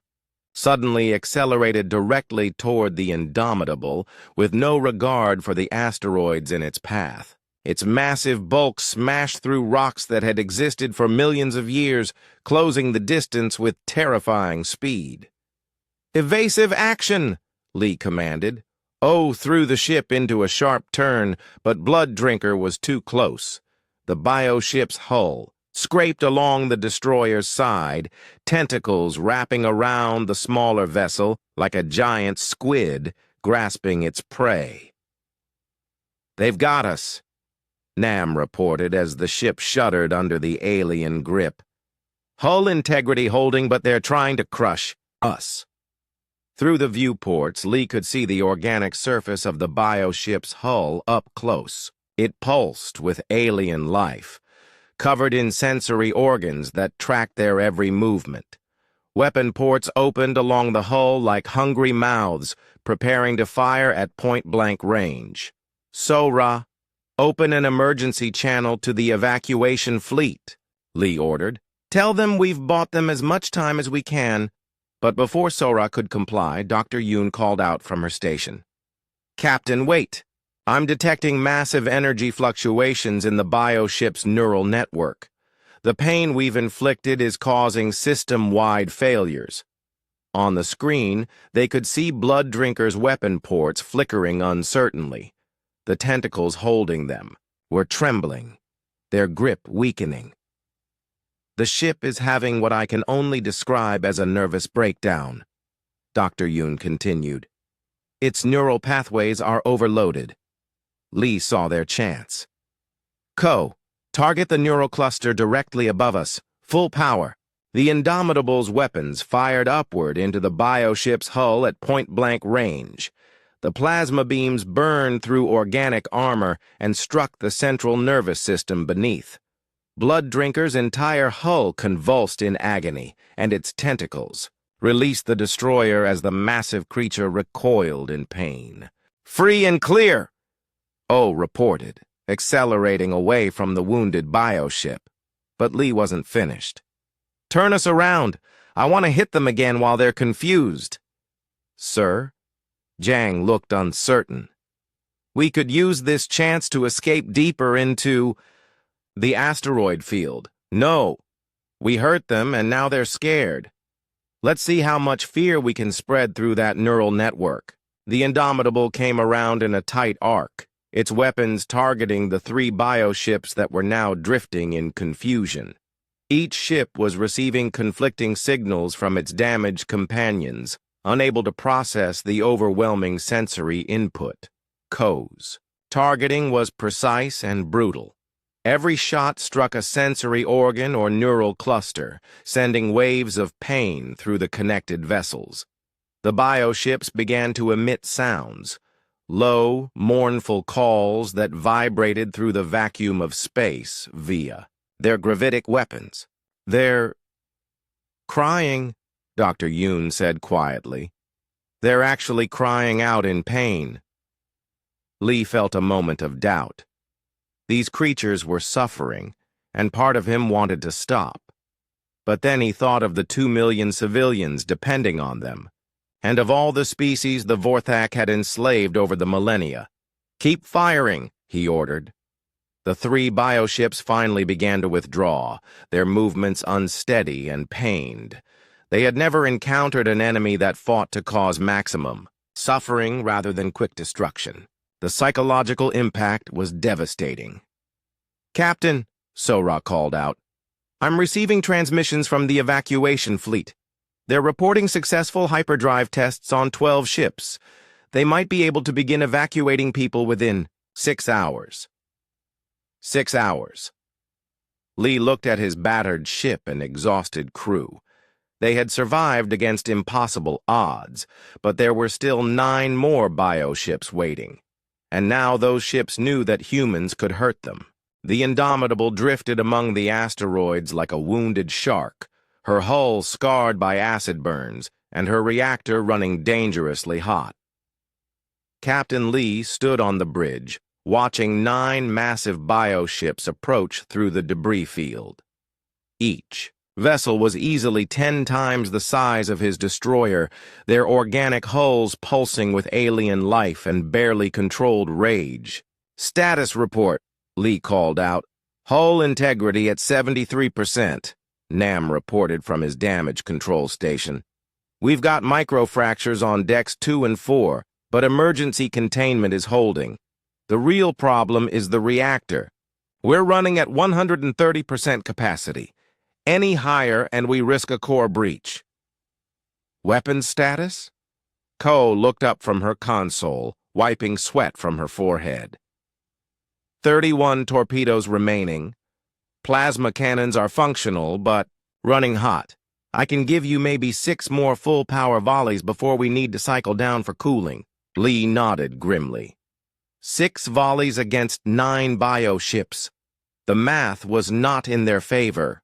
suddenly accelerated directly toward the Indomitable with no regard for the asteroids in its path. Its massive bulk smashed through rocks that had existed for millions of years, closing the distance with terrifying speed. Evasive action, Lee commanded. O threw the ship into a sharp turn, but Blood Drinker was too close. The bioship's hull scraped along the destroyer's side, tentacles wrapping around the smaller vessel like a giant squid grasping its prey. They've got us, Nam reported as the ship shuddered under the alien grip. Hull integrity holding, but they're trying to crush us. Through the viewports, Lee could see the organic surface of the bioship's hull up close. It pulsed with alien life, covered in sensory organs that tracked their every movement. Weapon ports opened along the hull like hungry mouths, preparing to fire at point-blank range. Sora, open an emergency channel to the evacuation fleet, Lee ordered. Tell them we've bought them as much time as we can. But before Sora could comply, Dr. Yoon called out from her station. Captain, wait. I'm detecting massive energy fluctuations in the bioship's neural network. The pain we've inflicted is causing system-wide failures. On the screen, they could see Blood Drinker's weapon ports flickering uncertainly. The tentacles holding them were trembling, their grip weakening. The ship is having what I can only describe as a nervous breakdown, Dr. Yoon continued. Its neural pathways are overloaded. Lee saw their chance. Ko, target the neural cluster directly above us, full power. The Indomitable's weapons fired upward into the bioship's hull at point-blank range. The plasma beams burned through organic armor and struck the central nervous system beneath. Blood Drinker's entire hull convulsed in agony, and its tentacles released the destroyer as the massive creature recoiled in pain. Free and clear, O reported, accelerating away from the wounded bioship. But Lee wasn't finished. Turn us around. I want to hit them again while they're confused. Sir? Jang looked uncertain. We could use this chance to escape deeper into the asteroid field. No. We hurt them, and now they're scared. Let's see how much fear we can spread through that neural network. The Indomitable came around in a tight arc, its weapons targeting the three bioships that were now drifting in confusion. Each ship was receiving conflicting signals from its damaged companions, unable to process the overwhelming sensory input. Ko's. Targeting was precise and brutal. Every shot struck a sensory organ or neural cluster, sending waves of pain through the connected vessels. The bioships began to emit sounds, low, mournful calls that vibrated through the vacuum of space via their gravitic weapons. They're crying, Dr. Yoon said quietly. They're actually crying out in pain. Lee felt a moment of doubt. These creatures were suffering, and part of him wanted to stop. But then he thought of the 2 million civilians depending on them, and of all the species the Vorthak had enslaved over the millennia. Keep firing, he ordered. The 3 bioships finally began to withdraw, their movements unsteady and pained. They had never encountered an enemy that fought to cause maximum suffering rather than quick destruction. The psychological impact was devastating. "Captain," Sora called out, "I'm receiving transmissions from the evacuation fleet. They're reporting successful hyperdrive tests on 12 ships. They might be able to begin evacuating people within 6 hours. 6 hours. Lee looked at his battered ship and exhausted crew. They had survived against impossible odds, but there were still 9 more bioships waiting. And now those ships knew that humans could hurt them. The Indomitable drifted among the asteroids like a wounded shark, her hull scarred by acid burns, and her reactor running dangerously hot. Captain Lee stood on the bridge, watching 9 massive bioships approach through the debris field. Each vessel was easily 10 times the size of his destroyer, their organic hulls pulsing with alien life and barely controlled rage. "Status report," Lee called out. "Hull integrity at 73%, Nam reported from his damage control station. "We've got microfractures on decks 2 and 4, but emergency containment is holding. The real problem is the reactor. We're running at 130% capacity. Any higher and we risk a core breach." "Weapons status?" Ko looked up from her console, wiping sweat from her forehead. 31 torpedoes remaining. Plasma cannons are functional, but running hot. I can give you maybe 6 more full-power volleys before we need to cycle down for cooling. Lee nodded grimly. 6 volleys against 9 bioships. The math was not in their favor.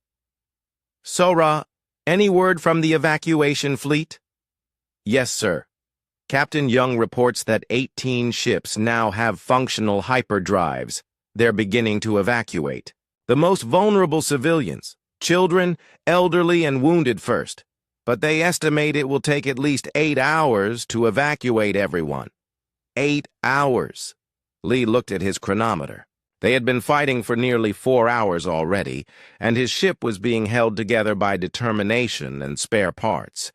"Sora, any word from the evacuation fleet?" "Yes, sir. Captain Young reports that 18 ships now have functional hyperdrives. They're beginning to evacuate. The most vulnerable civilians, children, elderly, and wounded first. But they estimate it will take at least 8 hours to evacuate everyone." 8 hours. Lee looked at his chronometer. They had been fighting for nearly 4 hours already, and his ship was being held together by determination and spare parts.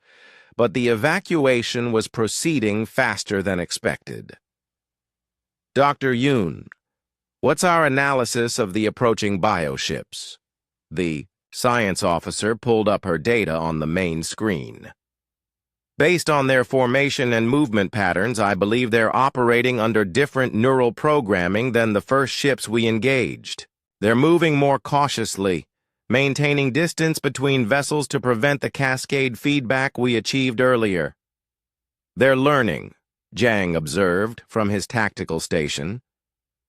But the evacuation was proceeding faster than expected. "Dr. Yoon, what's our analysis of the approaching bioships?" The science officer pulled up her data on the main screen. "Based on their formation and movement patterns, I believe they're operating under different neural programming than the first ships we engaged. They're moving more cautiously, maintaining distance between vessels to prevent the cascade feedback we achieved earlier. They're learning," Jang observed from his tactical station,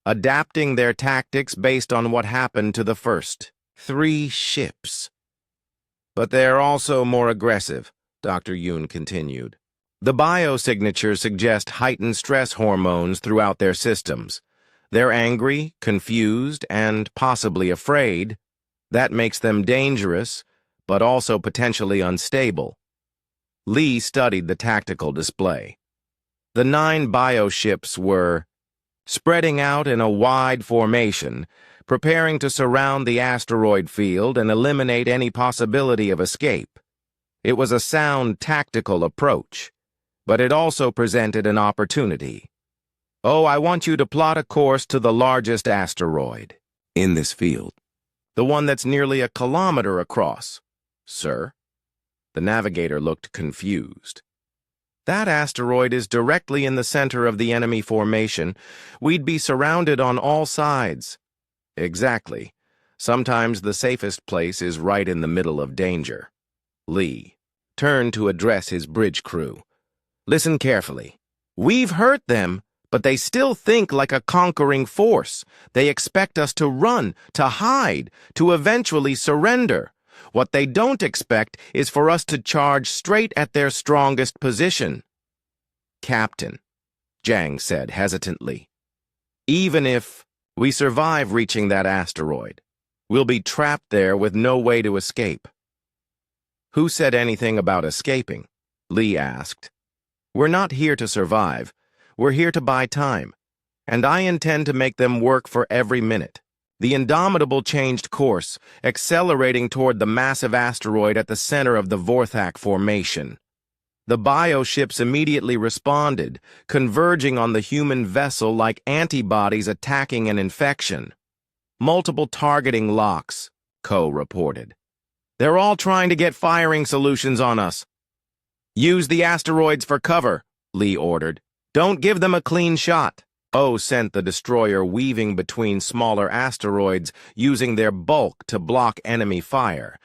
"adapting their tactics based on what happened to the first 3 ships. But they're also more aggressive," Dr. Yoon continued. "The biosignatures suggest heightened stress hormones throughout their systems. They're angry, confused, and possibly afraid. That makes them dangerous, but also potentially unstable." Lee studied the tactical display. The 9 bioships were spreading out in a wide formation, preparing to surround the asteroid field and eliminate any possibility of escape. It was a sound tactical approach, but it also presented an opportunity. "Oh, I want you to plot a course to the largest asteroid in this field. The one that's nearly a kilometer across." "Sir?" The navigator looked confused. That asteroid is directly in the center of the enemy formation. We'd be surrounded on all sides. Exactly. Sometimes the safest place is right in the middle of danger. Lee turned to address his bridge crew. Listen carefully. We've hurt them, but they still think like a conquering force. They expect us to run, to hide, to eventually surrender. What they don't expect is for us to charge straight at their strongest position. Captain, Jang said hesitantly, even if we survive reaching that asteroid, we'll be trapped there with no way to escape. Who said anything about escaping? Lee asked. We're not here to survive. We're here to buy time, and I intend to make them work for every minute. The Indomitable changed course, accelerating toward the massive asteroid at the center of the Vorthak formation. The bioships immediately responded, converging on the human vessel like antibodies attacking an infection. Multiple targeting locks, Ko reported. They're all trying to get firing solutions on us. Use the asteroids for cover, Lee ordered. Don't give them a clean shot. O sent the destroyer weaving between smaller asteroids, using their bulk to block enemy fire.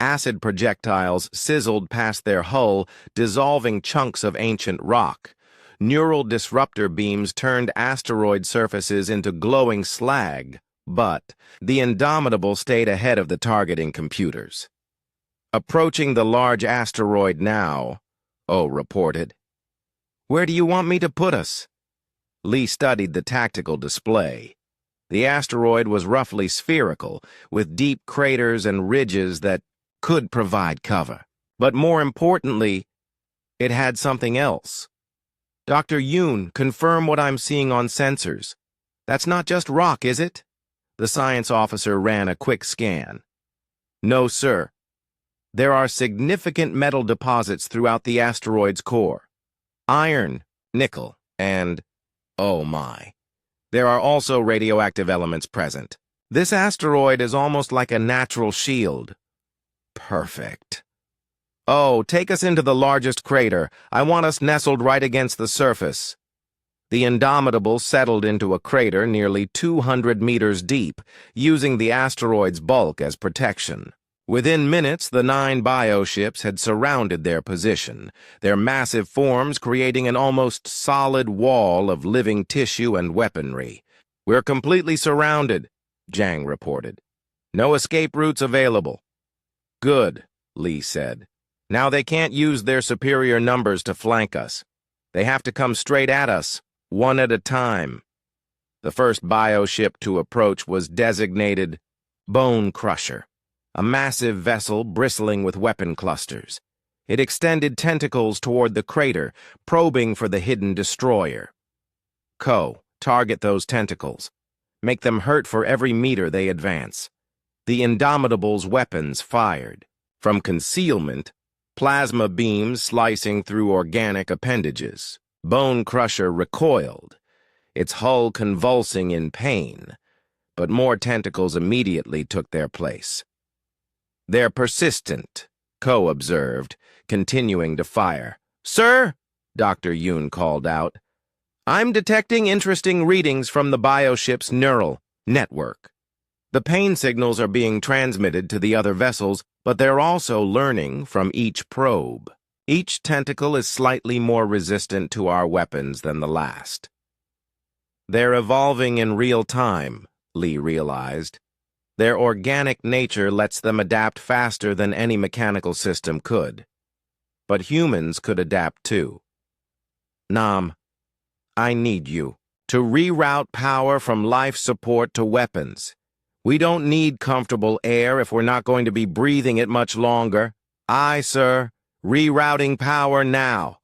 Acid projectiles sizzled past their hull, dissolving chunks of ancient rock. Neural disruptor beams turned asteroid surfaces into glowing slag, but the Indomitable stayed ahead of the targeting computers. Approaching the large asteroid now, O reported. Where do you want me to put us? Lee studied the tactical display. The asteroid was roughly spherical, with deep craters and ridges that could provide cover. But more importantly, it had something else. Dr. Yoon, confirm what I'm seeing on sensors. That's not just rock, is it? The science officer ran a quick scan. No, sir. There are significant metal deposits throughout the asteroid's core. Iron, nickel, and, oh my, there are also radioactive elements present. This asteroid is almost like a natural shield. Perfect. Oh, take us into the largest crater. I want us nestled right against the surface. The Indomitable settled into a crater nearly 200 meters deep, using the asteroid's bulk as protection. Within minutes, the 9 bioships had surrounded their position, their massive forms creating an almost solid wall of living tissue and weaponry. We're completely surrounded, Jang reported. No escape routes available. Good, Lee said. Now they can't use their superior numbers to flank us. They have to come straight at us, one at a time. The first bioship to approach was designated Bone Crusher, a massive vessel bristling with weapon clusters. It extended tentacles toward the crater, probing for the hidden destroyer. Ko, target those tentacles. Make them hurt for every meter they advance. The Indomitable's weapons fired. From concealment, plasma beams slicing through organic appendages. Bone Crusher recoiled, its hull convulsing in pain, but more tentacles immediately took their place. They're persistent, Ko observed, continuing to fire. Sir, Dr. Yoon called out, I'm detecting interesting readings from the bioship's neural network. The pain signals are being transmitted to the other vessels, but they're also learning from each probe. Each tentacle is slightly more resistant to our weapons than the last. They're evolving in real time, Lee realized. Their organic nature lets them adapt faster than any mechanical system could. But humans could adapt too. Nam, I need you to reroute power from life support to weapons. We don't need comfortable air if we're not going to be breathing it much longer. Aye, sir. Rerouting power now.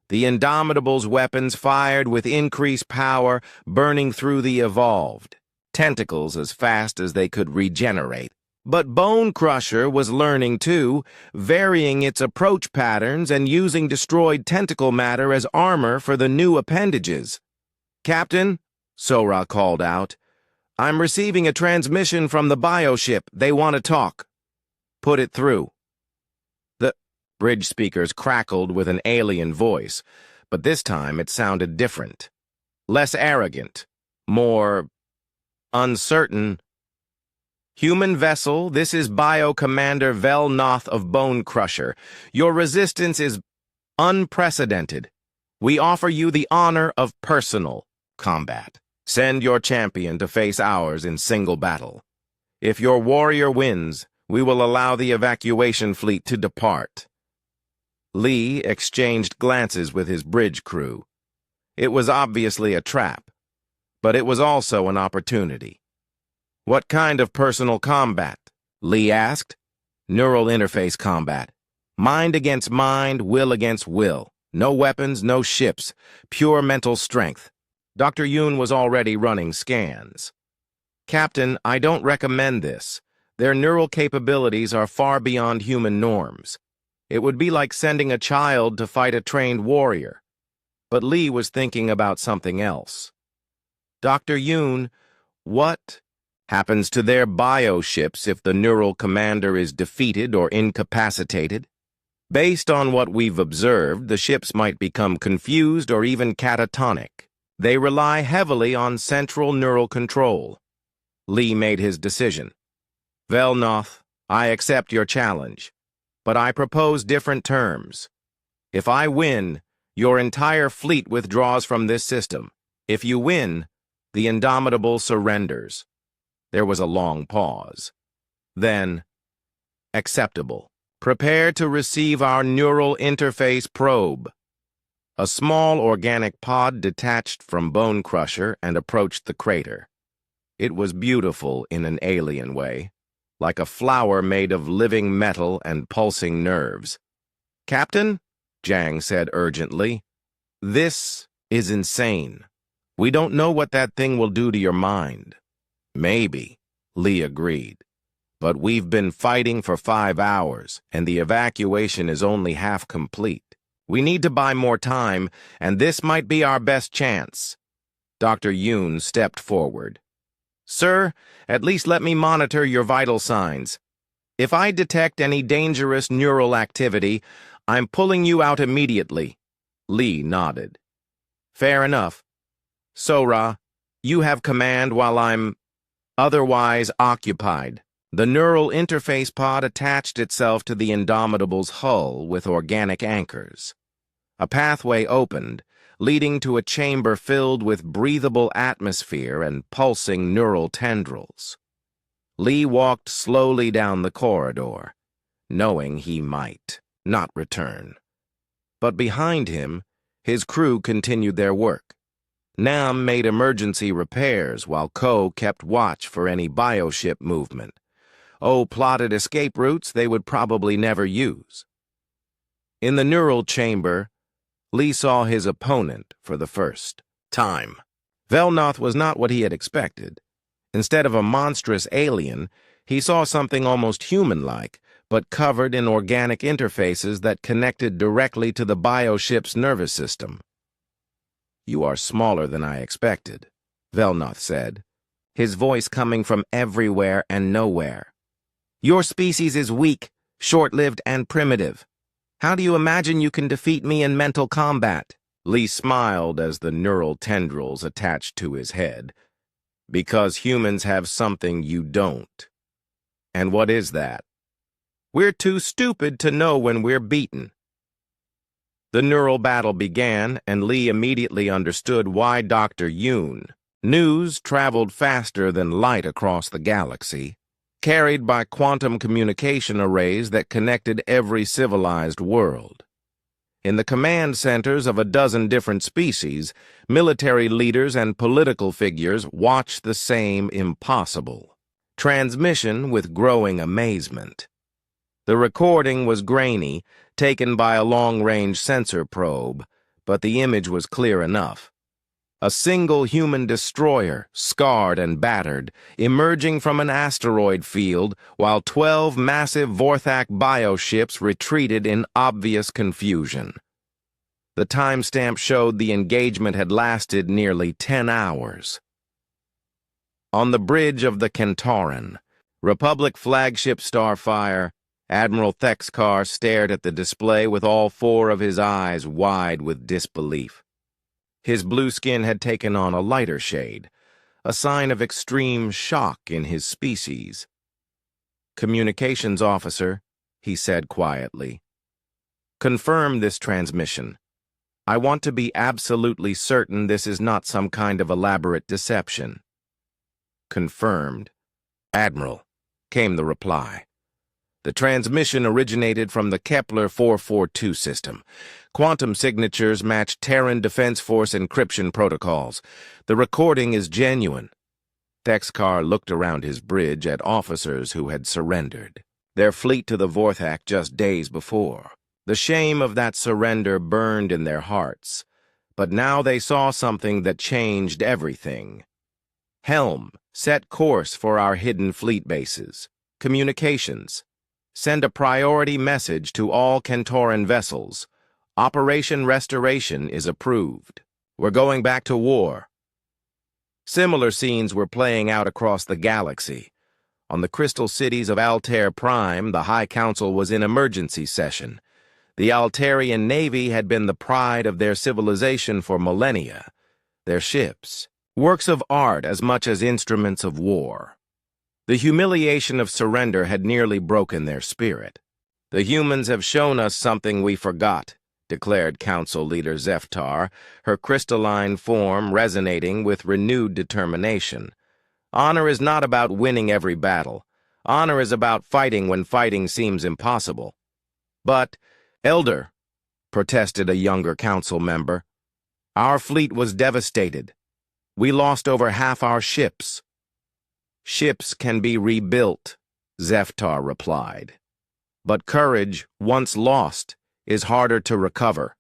The Indomitable's weapons fired with increased power, burning through the evolved. Tentacles as fast as they could regenerate. But Bone Crusher was learning too, varying its approach patterns and using destroyed tentacle matter as armor for the new appendages. Captain, Sora called out, I'm receiving a transmission from the bioship. They want to talk. Put it through. Bridge speakers crackled with an alien voice, but this time it sounded different. Less arrogant, more uncertain. "Human vessel, this is Bio Commander Velnoth of Bone Crusher. Your resistance is unprecedented. We offer you the honor of personal combat. Send your champion to face ours in single battle. If your warrior wins, we will allow the evacuation fleet to depart." Lee exchanged glances with his bridge crew. It was obviously a trap, but it was also an opportunity. "What kind of personal combat?" Lee asked. "Neural interface combat. Mind against mind, will against will. No weapons, no ships. Pure mental strength." Dr. Yoon was already running scans. "Captain, I don't recommend this. Their neural capabilities are far beyond human norms. It would be like sending a child to fight a trained warrior." But Lee was thinking about something else. "Dr. Yoon, what happens to their bioships if the neural commander is defeated or incapacitated? Based on what we've observed, the ships might become confused or even catatonic. They rely heavily on central neural control." Lee made his decision. "Velnoth, I accept your challenge, but I propose different terms. If I win, your entire fleet withdraws from this system. If you win, the Indomitable surrenders." There was a long pause. Then, "Acceptable. Prepare to receive our neural interface probe." A small organic pod detached from Bone Crusher and approached the crater. It was beautiful in an alien way, like a flower made of living metal and pulsing nerves. "Captain," Jang said urgently, "this is insane. We don't know what that thing will do to your mind." "Maybe," Lee agreed. "But we've been fighting for 5 hours, and the evacuation is only half complete. We need to buy more time, and this might be our best chance." Dr. Yoon stepped forward. "Sir, at least let me monitor your vital signs. If I detect any dangerous neural activity, I'm pulling you out immediately." Lee nodded. "Fair enough. Sora, you have command while I'm otherwise occupied." The neural interface pod attached itself to the Indomitable's hull with organic anchors. A pathway opened, leading to a chamber filled with breathable atmosphere and pulsing neural tendrils. Lee walked slowly down the corridor, knowing he might not return. But behind him, his crew continued their work. Nam made emergency repairs while Ko kept watch for any bioship movement. O plotted escape routes they would probably never use. In the neural chamber, Lee saw his opponent for the first time. Velnoth was not what he had expected. Instead of a monstrous alien, he saw something almost human-like, but covered in organic interfaces that connected directly to the bioship's nervous system. "You are smaller than I expected," Velnoth said, his voice coming from everywhere and nowhere. "Your species is weak, short-lived, and primitive. How do you imagine you can defeat me in mental combat?" Lee smiled as the neural tendrils attached to his head. "Because humans have something you don't." "And what is that?" "We're too stupid to know when we're beaten." The neural battle began, and Lee immediately understood why Dr. Yoon. News traveled faster than light across the galaxy, carried by quantum communication arrays that connected every civilized world. In the command centers of a dozen different species, military leaders and political figures watched the same impossible transmission with growing amazement. The recording was grainy, taken by a long-range sensor probe, but the image was clear enough. A single human destroyer, scarred and battered, emerging from an asteroid field, while 12 massive Vorthak bioships retreated in obvious confusion. The timestamp showed the engagement had lasted nearly 10 hours. On the bridge of the Kentauran, Republic flagship Starfire Admiral Thexkar stared at the display with all four of his eyes wide with disbelief. His blue skin had taken on a lighter shade, a sign of extreme shock in his species. "Communications officer," he said quietly. "Confirm this transmission. I want to be absolutely certain this is not some kind of elaborate deception." "Confirmed, Admiral," came the reply. "The transmission originated from the Kepler 442 system. Quantum signatures match Terran Defense Force encryption protocols. The recording is genuine." Thexkar looked around his bridge at officers who had surrendered, their fleet to the Vorthak just days before. The shame of that surrender burned in their hearts, but now they saw something that changed everything. "Helm, set course for our hidden fleet bases. Communications. Send a priority message to all Kentoran vessels. Operation Restoration is approved. We're going back to war." Similar scenes were playing out across the galaxy. On the crystal cities of Altair Prime, the High Council was in emergency session. The Altarian Navy had been the pride of their civilization for millennia. Their ships, works of art as much as instruments of war. The humiliation of surrender had nearly broken their spirit. "The humans have shown us something we forgot," declared Council Leader Zeftar, her crystalline form resonating with renewed determination. "Honor is not about winning every battle. Honor is about fighting when fighting seems impossible." "But, Elder," protested a younger council member, "our fleet was devastated. We lost over half our ships." "Ships can be rebuilt," Zeftar replied. "But courage, once lost, is harder to recover.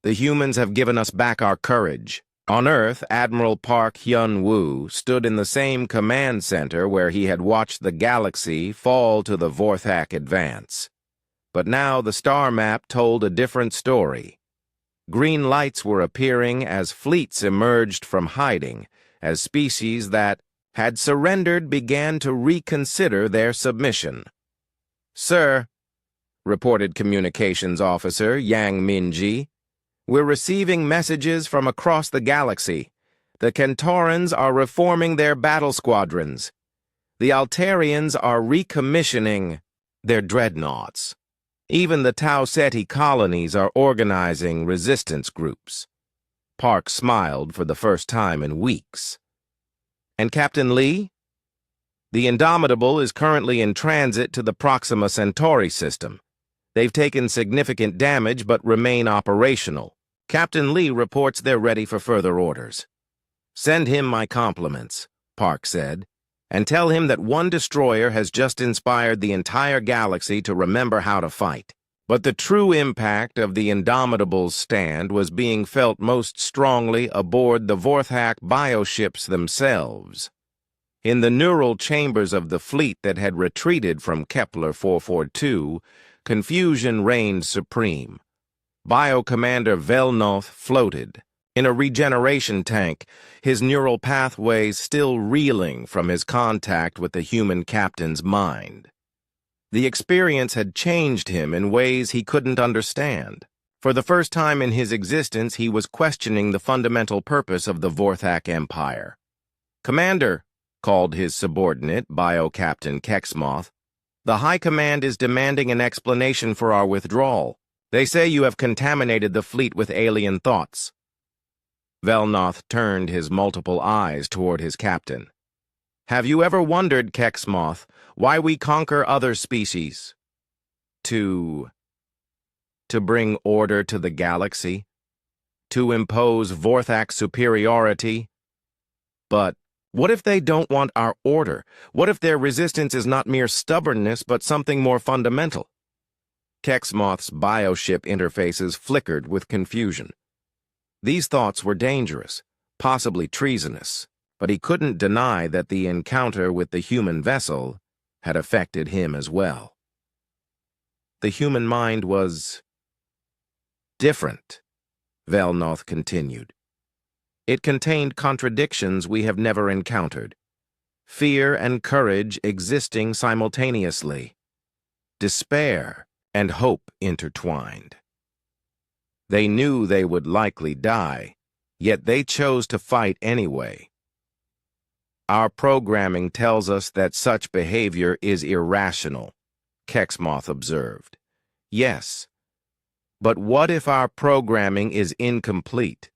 The humans have given us back our courage." On Earth, Admiral Park Hyun-woo stood in the same command center where he had watched the galaxy fall to the Vorthak advance. But now the star map told a different story. Green lights were appearing as fleets emerged from hiding, as species that had surrendered began to reconsider their submission. "Sir," reported Communications Officer Yang Minji, "we're receiving messages from across the galaxy. The Kentorans are reforming their battle squadrons. The Altarians are recommissioning their dreadnoughts. Even the Tau Ceti colonies are organizing resistance groups." Park smiled for the first time in weeks. "And Captain Lee?" "The Indomitable is currently in transit to the Proxima Centauri system. They've taken significant damage but remain operational. Captain Lee reports they're ready for further orders." "Send him my compliments," Park said, "and tell him that one destroyer has just inspired the entire galaxy to remember how to fight." But the true impact of the Indomitable's stand was being felt most strongly aboard the Vorthak bioships themselves. In the neural chambers of the fleet that had retreated from Kepler 442, confusion reigned supreme. Bio-Commander Velnoth floated in a regeneration tank, his neural pathways still reeling from his contact with the human captain's mind. The experience had changed him in ways he couldn't understand. For the first time in his existence, he was questioning the fundamental purpose of the Vorthak Empire. "Commander," called his subordinate, Bio-Captain Kexmoth, "the High Command is demanding an explanation for our withdrawal. They say you have contaminated the fleet with alien thoughts." Velnoth turned his multiple eyes toward his captain. "Have you ever wondered, Kexmoth, why we conquer other species? To bring order to the galaxy? To impose Vorthak superiority? But what if they don't want our order? What if their resistance is not mere stubbornness, but something more fundamental?" Kexmoth's bioship interfaces flickered with confusion. These thoughts were dangerous, possibly treasonous, but he couldn't deny that the encounter with the human vessel had affected him as well. The human mind was different, Velnoth continued. It contained contradictions we have never encountered, fear and courage existing simultaneously. despair, and hope intertwined. They knew they would likely die, yet they chose to fight anyway. Our programming tells us that such behavior is irrational, Kexmoth observed. Yes, but what if our programming is incomplete?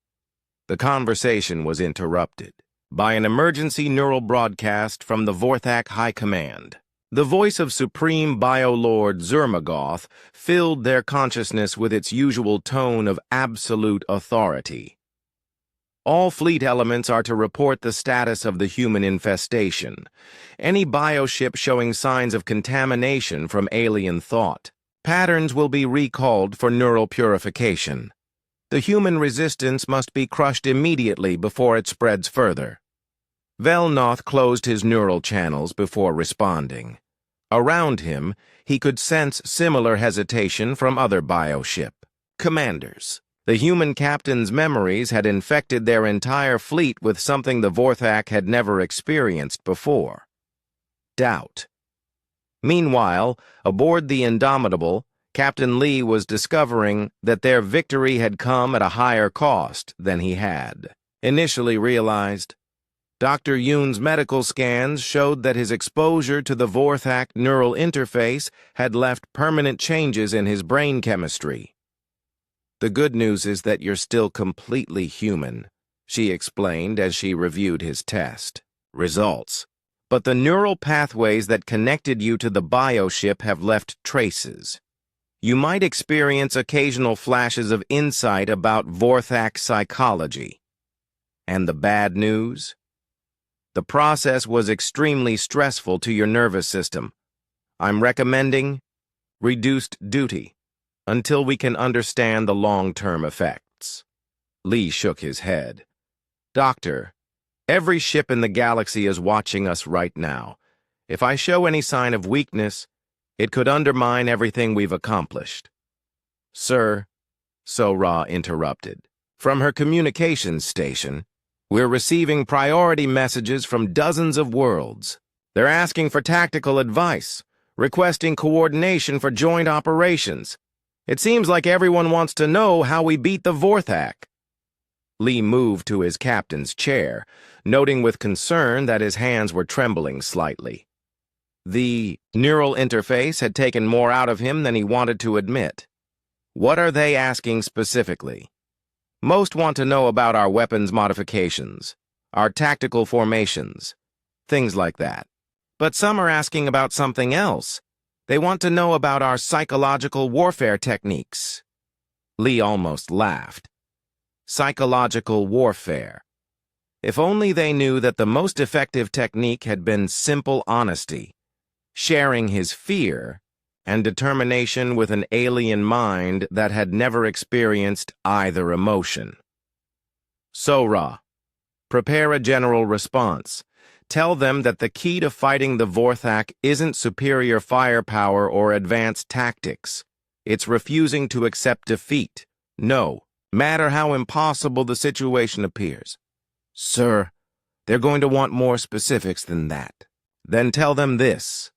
The conversation was interrupted by an emergency neural broadcast from the Vorthak High Command. The voice of Supreme Biolord Zermagoth filled their consciousness with its usual tone of absolute authority. All fleet elements are to report the status of the human infestation. Any bioship showing signs of contamination from alien thought. Patterns will be recalled for neural purification. The human resistance must be crushed immediately before it spreads further. Velnoth closed his neural channels before responding. Around him, he could sense similar hesitation from other bioship commanders. The human captain's memories had infected their entire fleet with something the Vorthak had never experienced before. Doubt. Meanwhile, aboard the Indomitable, Captain Lee was discovering that their victory had come at a higher cost than he had initially realized. Dr. Yoon's medical scans showed that his exposure to the Vorthak neural interface had left permanent changes in his brain chemistry. The good news is that you're still completely human, she explained as she reviewed his test results. But the neural pathways that connected you to the bioship have left traces. You might experience occasional flashes of insight about Vorthak psychology. And the bad news? The process was extremely stressful to your nervous system. I'm recommending reduced duty until we can understand the long-term effects. Lee shook his head. Doctor, every ship in the galaxy is watching us right now. If I show any sign of weakness, it could undermine everything we've accomplished. Sir, Sora interrupted. From her communications station, we're receiving priority messages from dozens of worlds. They're asking for tactical advice, requesting coordination for joint operations. It seems like everyone wants to know how we beat the Vorthak. Lee moved to his captain's chair, noting with concern that his hands were trembling slightly. The neural interface had taken more out of him than he wanted to admit. What are they asking specifically? Most want to know about our weapons modifications, our tactical formations, things like that. But some are asking about something else. They want to know about our psychological warfare techniques. Lee almost laughed. Psychological warfare. If only they knew that the most effective technique had been simple honesty, sharing his fear and determination with an alien mind that had never experienced either emotion. Sora, prepare a general response. Tell them that the key to fighting the Vorthak isn't superior firepower or advanced tactics. It's refusing to accept defeat. No matter how impossible the situation appears. Sir, they're going to want more specifics than that. Then tell them this.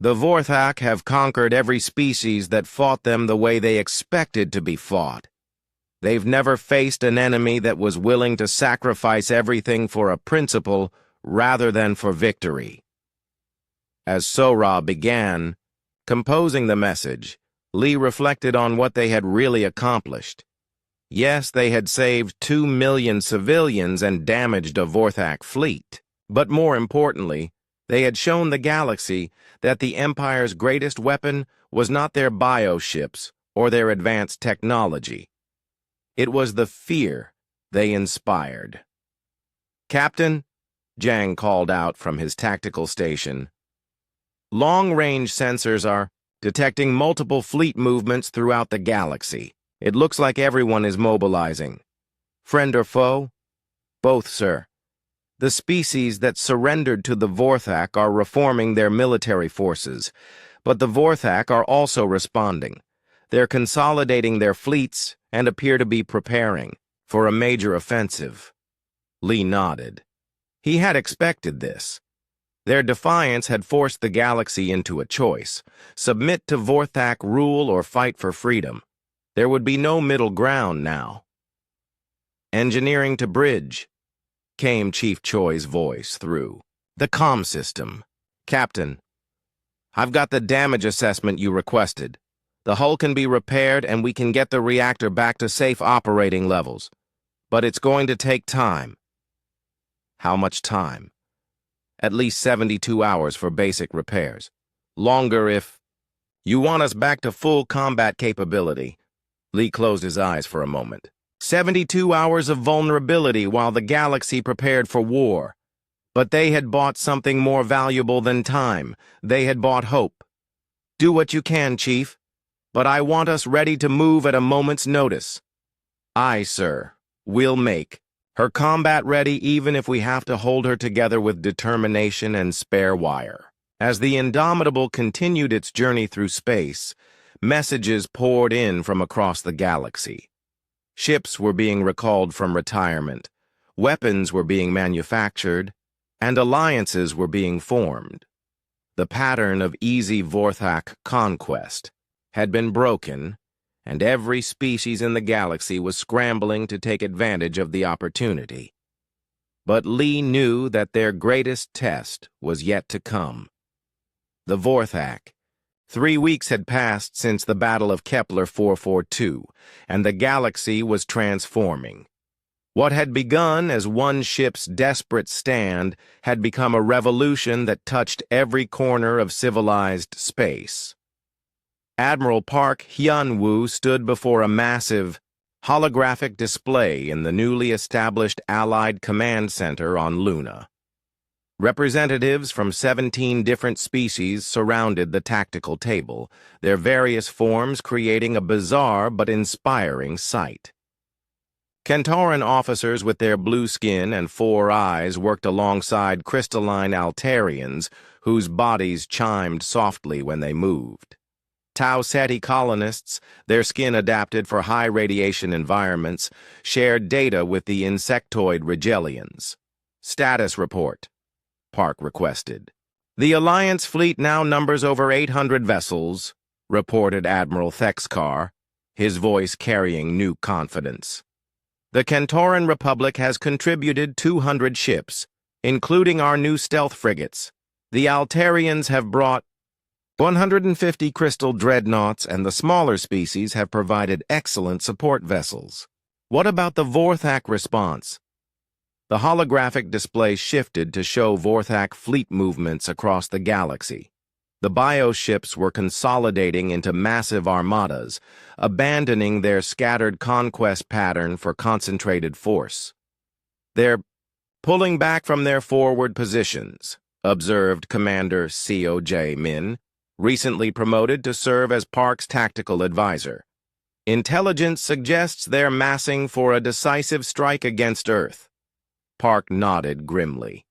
The Vorthak have conquered every species that fought them the way they expected to be fought. They've never faced an enemy that was willing to sacrifice everything for a principle rather than for victory. As Sora began composing the message, Lee reflected on what they had really accomplished. Yes, they had saved 2 million civilians and damaged a Vorthak fleet. But more importantly, they had shown the galaxy that the Empire's greatest weapon was not their bioships or their advanced technology. It was the fear they inspired. Captain, Jang called out from his tactical station. Long-range sensors are detecting multiple fleet movements throughout the galaxy. It looks like everyone is mobilizing. Friend or foe? Both, sir. The species that surrendered to the Vorthak are reforming their military forces, but the Vorthak are also responding. They're consolidating their fleets and appear to be preparing for a major offensive. Lee nodded. He had expected this. Their defiance had forced the galaxy into a choice: submit to Vorthak rule or fight for freedom. There would be no middle ground now. "Engineering to bridge," came Chief Choi's voice through the comm system. "Captain, I've got the damage assessment you requested. The hull can be repaired and we can get the reactor back to safe operating levels. But it's going to take time." "How much time?" "At least 72 hours for basic repairs. Longer if you want us back to full combat capability." Lee closed his eyes for a moment. 72 hours of vulnerability while the galaxy prepared for war. But they had bought something more valuable than time. They had bought hope. "Do what you can, Chief, but I want us ready to move at a moment's notice." "Aye, sir. We'll make her combat ready even if we have to hold her together with determination and spare wire." As the Indomitable continued its journey through space, messages poured in from across the galaxy. Ships were being recalled from retirement, weapons were being manufactured, and alliances were being formed. The pattern of easy Vorthak conquest had been broken, and every species in the galaxy was scrambling to take advantage of the opportunity. But Lee knew that their greatest test was yet to come. The Vorthak. 3 weeks had passed since the Battle of Kepler 442, and the galaxy was transforming. What had begun as one ship's desperate stand had become a revolution that touched every corner of civilized space. Admiral Park Hyun-woo stood before a massive, holographic display in the newly established Allied Command Center on Luna. Representatives from 17 different species surrounded the tactical table, their various forms creating a bizarre but inspiring sight. Kentauran officers with their blue skin and 4 eyes worked alongside crystalline Altarians whose bodies chimed softly when they moved. Tau Ceti colonists, their skin adapted for high radiation environments, shared data with the insectoid Rigelians. "Status report," Park requested. "The Alliance fleet now numbers over 800 vessels," reported Admiral Thexkar, his voice carrying new confidence. "The Kentauran Republic has contributed 200 ships, including our new stealth frigates. The Altarians have brought 150 crystal dreadnoughts, and the smaller species have provided excellent support vessels." "What about the Vorthak response?" The holographic display shifted to show Vorthak fleet movements across the galaxy. The bioships were consolidating into massive armadas, abandoning their scattered conquest pattern for concentrated force. "They're pulling back from their forward positions," observed Commander COJ Min, recently promoted to serve as Park's tactical advisor. "Intelligence suggests they're massing for a decisive strike against Earth." Park nodded grimly.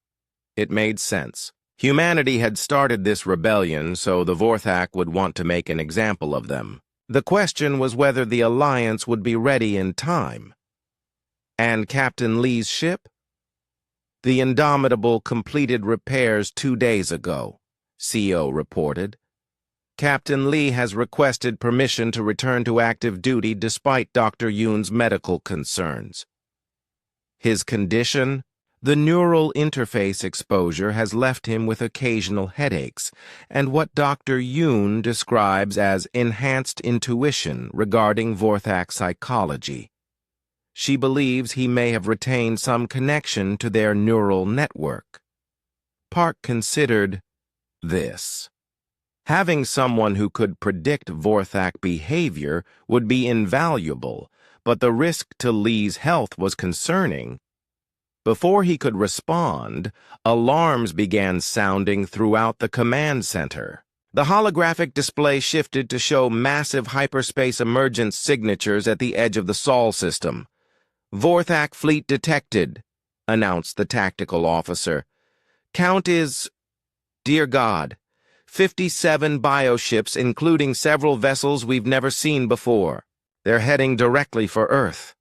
It made sense. Humanity had started this rebellion, so the Vorthak would want to make an example of them. The question was whether the Alliance would be ready in time. "And Captain Lee's ship?" "The Indomitable completed repairs 2 days ago," CO reported. "Captain Lee has requested permission to return to active duty despite Dr. Yoon's medical concerns." "His condition?" "The neural interface exposure has left him with occasional headaches, and what Dr. Yoon describes as enhanced intuition regarding Vorthak psychology. She believes he may have retained some connection to their neural network." Park considered this. Having someone who could predict Vorthak behavior would be invaluable, but the risk to Lee's health was concerning. Before he could respond, alarms began sounding throughout the command center. The holographic display shifted to show massive hyperspace emergence signatures at the edge of the Sol system. "Vorthak fleet detected," announced the tactical officer. "Count is, dear God, 57 bioships, including several vessels we've never seen before. They're heading directly for Earth."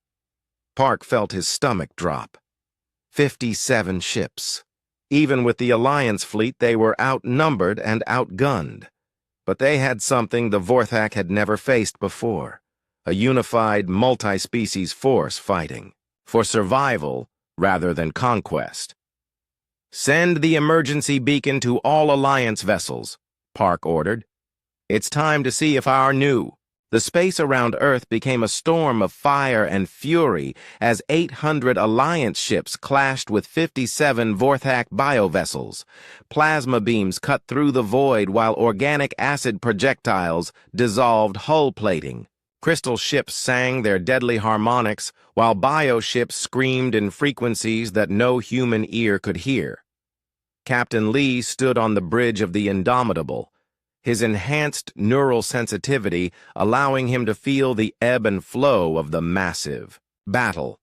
Park felt his stomach drop. 57 ships. Even with the Alliance fleet, they were outnumbered and outgunned. But they had something the Vorthak had never faced before, a unified, multi-species force fighting for survival rather than conquest. "Send the emergency beacon to all Alliance vessels," Park ordered. "It's time to see if our new..." The space around Earth became a storm of fire and fury as 800 Alliance ships clashed with 57 Vorthak biovessels. Plasma beams cut through the void while organic acid projectiles dissolved hull plating. Crystal ships sang their deadly harmonics while bioships screamed in frequencies that no human ear could hear. Captain Lee stood on the bridge of the Indomitable, his enhanced neural sensitivity allowing him to feel the ebb and flow of the massive battle.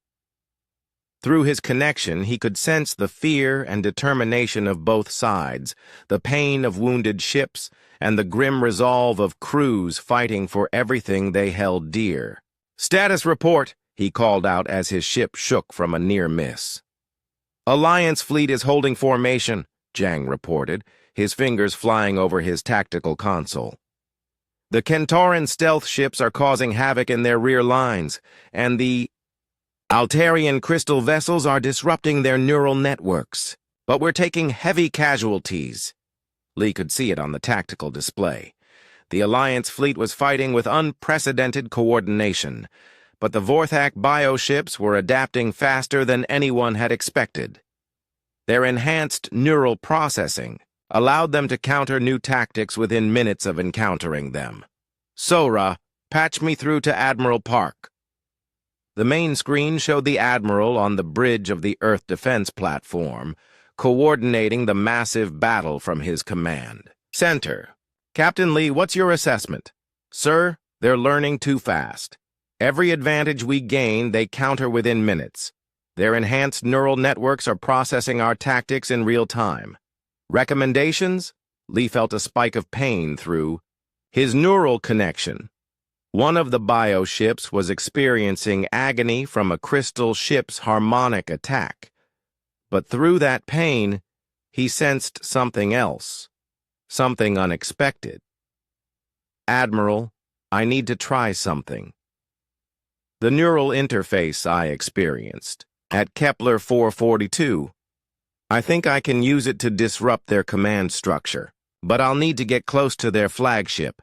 Through his connection, he could sense the fear and determination of both sides, the pain of wounded ships, and the grim resolve of crews fighting for everything they held dear. "Status report," he called out as his ship shook from a near miss. "Alliance fleet is holding formation," Jang reported, his fingers flying over his tactical console. "The Kentauran stealth ships are causing havoc in their rear lines, and the Altarian crystal vessels are disrupting their neural networks. But we're taking heavy casualties." Lee could see it on the tactical display. The Alliance fleet was fighting with unprecedented coordination, but the Vorthak bioships were adapting faster than anyone had expected. Their enhanced neural processing allowed them to counter new tactics within minutes of encountering them. "Sora, patch me through to Admiral Park." The main screen showed the Admiral on the bridge of the Earth Defense Platform, coordinating the massive battle from his command center. "Captain Lee, what's your assessment?" "Sir, they're learning too fast. Every advantage we gain, they counter within minutes. Their enhanced neural networks are processing our tactics in real time. Recommendations?" Lee felt a spike of pain through his neural connection. One of the bioships was experiencing agony from a crystal ship's harmonic attack. But through that pain, he sensed something else, something unexpected. "Admiral, I need to try something." The neural interface I experienced at Kepler 442. "I think I can use it to disrupt their command structure, but I'll need to get close to their flagship."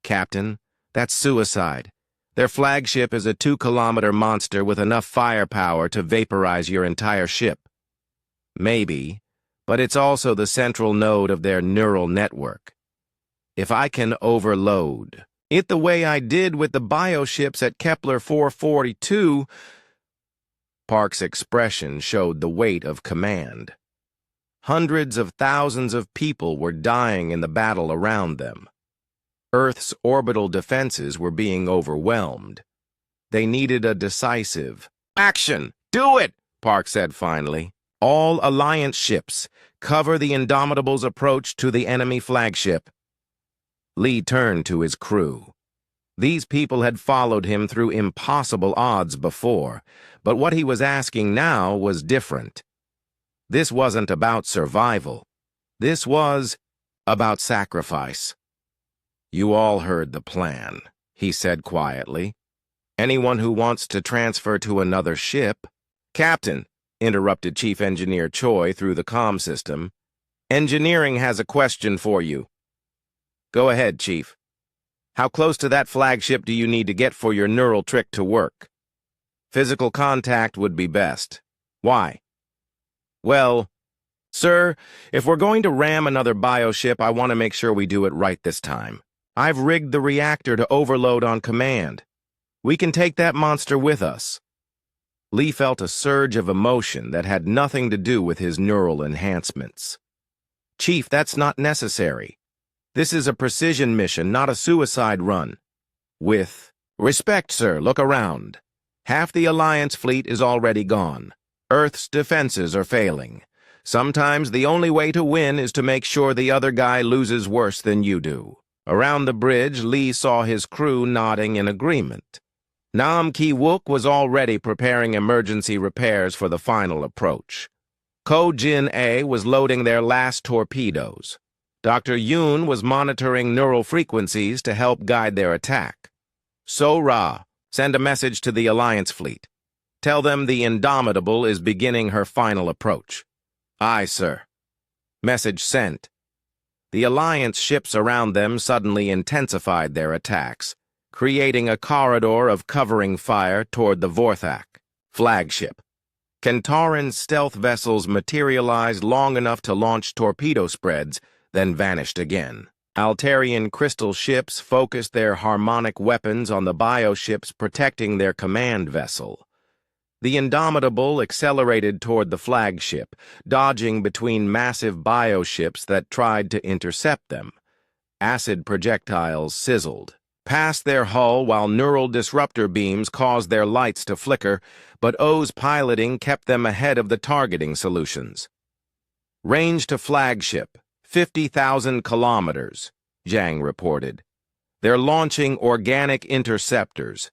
"Captain, that's suicide. Their flagship is a 2-kilometer monster with enough firepower to vaporize your entire ship." "Maybe, but it's also the central node of their neural network. If I can overload it the way I did with the bioships at Kepler 442, Park's expression showed the weight of command. Hundreds of thousands of people were dying in the battle around them. Earth's orbital defenses were being overwhelmed. They needed a decisive action. "Do it," Park said finally. "All Alliance ships, cover the Indomitable's approach to the enemy flagship." Lee turned to his crew. These people had followed him through impossible odds before, but what he was asking now was different. This wasn't about survival. This was about sacrifice. "You all heard the plan," he said quietly. "Anyone who wants to transfer to another ship..." "Captain," interrupted Chief Engineer Choi through the comm system, "Engineering has a question for you." "Go ahead, Chief. How close to that flagship do you need to get for your neural trick to work?" "Physical contact would be best." "Why?" "Well, sir, if we're going to ram another bioship, I want to make sure we do it right this time. I've rigged the reactor to overload on command. We can take that monster with us." Lee felt a surge of emotion that had nothing to do with his neural enhancements. "Chief, that's not necessary. This is a precision mission, not a suicide run." "With respect, sir, look around. Half the Alliance fleet is already gone. Earth's defenses are failing. Sometimes the only way to win is to make sure the other guy loses worse than you do." Around the bridge, Lee saw his crew nodding in agreement. Nam Ki-wook was already preparing emergency repairs for the final approach. Ko-Jin A was loading their last torpedoes. Dr. Yoon was monitoring neural frequencies to help guide their attack. So-Ra, send a message to the Alliance fleet. Tell them the Indomitable is beginning her final approach. Aye, sir. Message sent. The Alliance ships around them suddenly intensified their attacks, creating a corridor of covering fire toward the Vorthak flagship. Kentauran's stealth vessels materialized long enough to launch torpedo spreads, then vanished again. Altarian crystal ships focused their harmonic weapons on the bioships protecting their command vessel. The Indomitable accelerated toward the flagship, dodging between massive bioships that tried to intercept them. Acid projectiles sizzled past their hull while neural disruptor beams caused their lights to flicker, but O's piloting kept them ahead of the targeting solutions. Range to flagship, 50,000 kilometers, Zhang reported. They're launching organic interceptors.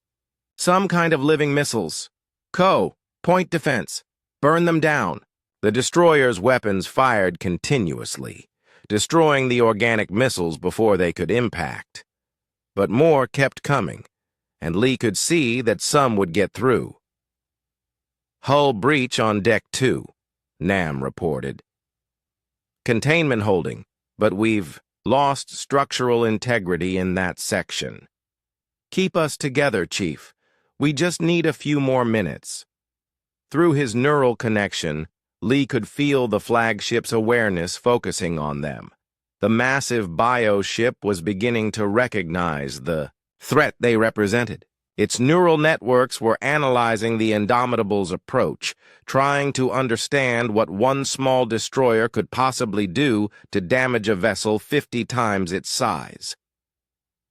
Some kind of living missiles. Ko, point defense. Burn them down. The destroyer's weapons fired continuously, destroying the organic missiles before they could impact. But more kept coming, and Lee could see that some would get through. Hull breach on Deck 2, Nam reported. Containment holding, but we've lost structural integrity in that section. Keep us together, Chief. We just need a few more minutes. Through his neural connection, Lee could feel the flagship's awareness focusing on them. The massive bioship was beginning to recognize the threat they represented. Its neural networks were analyzing the Indomitable's approach, trying to understand what one small destroyer could possibly do to damage a vessel 50 times its size.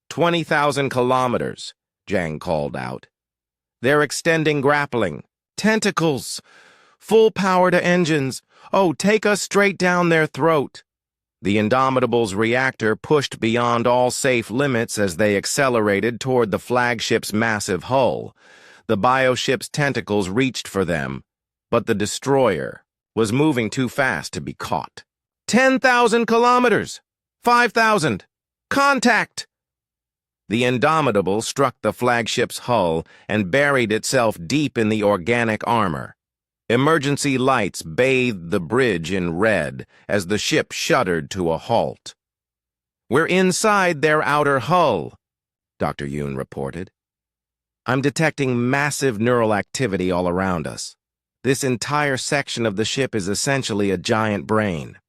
20,000 kilometers, Zhang called out. They're extending grappling. Tentacles! Full power to engines! Oh, take us straight down their throat! The Indomitable's reactor pushed beyond all safe limits as they accelerated toward the flagship's massive hull. The bioship's tentacles reached for them, but the destroyer was moving too fast to be caught. 10,000 kilometers! 5,000! Contact! The Indomitable struck the flagship's hull and buried itself deep in the organic armor. Emergency lights bathed the bridge in red as the ship shuddered to a halt. We're inside their outer hull, Dr. Yoon reported. I'm detecting massive neural activity all around us. This entire section of the ship is essentially a giant brain.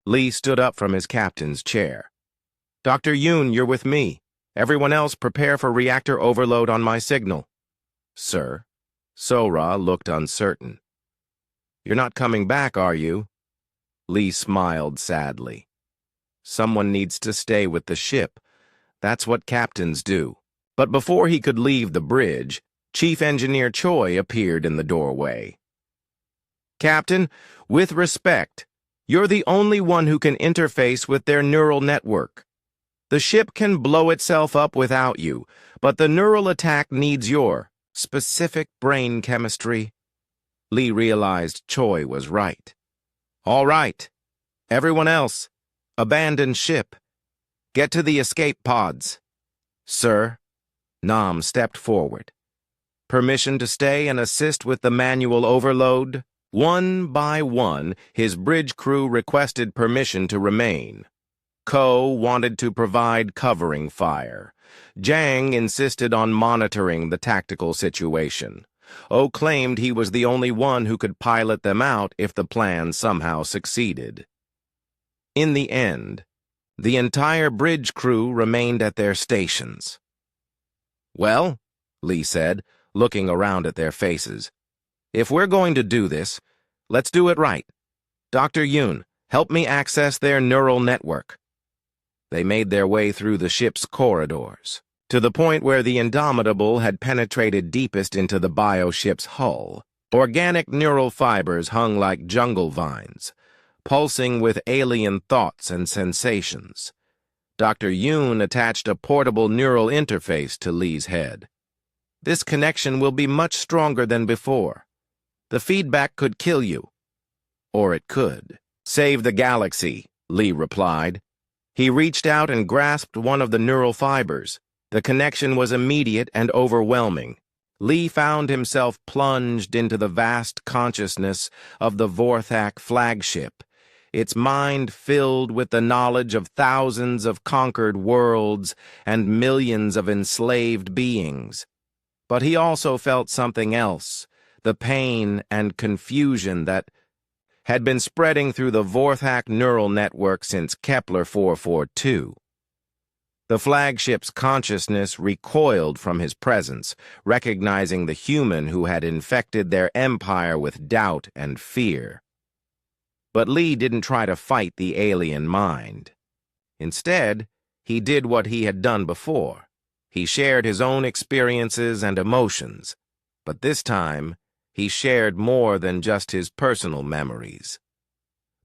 Lee stood up from his captain's chair. Dr. Yoon, you're with me. Everyone else prepare for reactor overload on my signal. Sir. So-Ra looked uncertain. You're not coming back, are you? Lee smiled sadly. Someone needs to stay with the ship. That's what captains do. But before he could leave the bridge, Chief Engineer Choi appeared in the doorway. Captain, with respect, you're the only one who can interface with their neural network. The ship can blow itself up without you, but the neural attack needs your specific brain chemistry. Lee realized Choi was right. All right. Everyone else, abandon ship. Get to the escape pods. Sir, Nam stepped forward. Permission to stay and assist with the manual overload? One by one, his bridge crew requested permission to remain. Ko wanted to provide covering fire. Zhang insisted on monitoring the tactical situation. O claimed he was the only one who could pilot them out if the plan somehow succeeded. In the end, the entire bridge crew remained at their stations. Well, Lee said, looking around at their faces, if we're going to do this, let's do it right. Dr. Yoon, help me access their neural network. They made their way through the ship's corridors, to the point where the Indomitable had penetrated deepest into the bioship's hull. Organic neural fibers hung like jungle vines, pulsing with alien thoughts and sensations. Dr. Yoon attached a portable neural interface to Lee's head. This connection will be much stronger than before. The feedback could kill you. or it could. "Save the galaxy," Lee replied. He reached out and grasped one of the neural fibers. The connection was immediate and overwhelming. Lee found himself plunged into the vast consciousness of the Vorthak flagship, its mind filled with the knowledge of thousands of conquered worlds and millions of enslaved beings. But he also felt something else, the pain and confusion that had been spreading through the Vorthak neural network since Kepler 442. The flagship's consciousness recoiled from his presence, recognizing the human who had infected their empire with doubt and fear. But Lee didn't try to fight the alien mind. Instead, he did what he had done before. He shared his own experiences and emotions, but this time, he shared more than just his personal memories.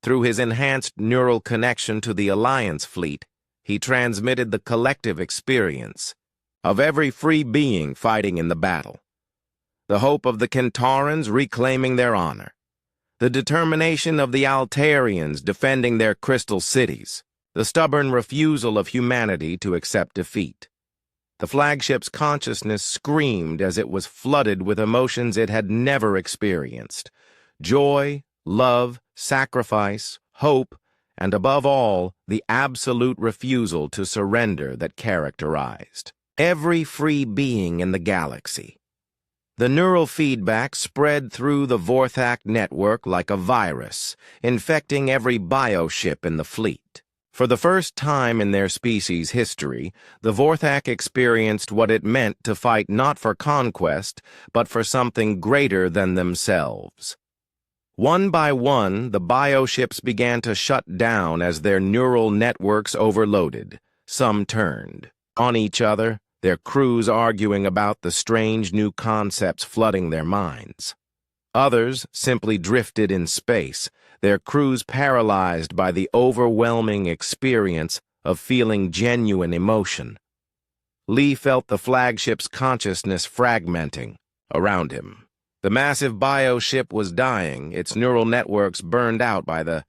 Through his enhanced neural connection to the Alliance fleet, he transmitted the collective experience of every free being fighting in the battle, the hope of the Kentaurans reclaiming their honor, the determination of the Altarians defending their crystal cities, the stubborn refusal of humanity to accept defeat. The flagship's consciousness screamed as it was flooded with emotions it had never experienced: joy, love, sacrifice, hope, and above all, the absolute refusal to surrender that characterized every free being in the galaxy. The neural feedback spread through the Vorthak network like a virus, infecting every bioship in the fleet. For the first time in their species' history, the Vorthak experienced what it meant to fight not for conquest, but for something greater than themselves. One by one, the bioships began to shut down as their neural networks overloaded. Some turned on each other, their crews arguing about the strange new concepts flooding their minds. Others simply drifted in space, their crews paralyzed by the overwhelming experience of feeling genuine emotion. Lee felt the flagship's consciousness fragmenting around him. The massive bioship was dying, its neural networks burned out by the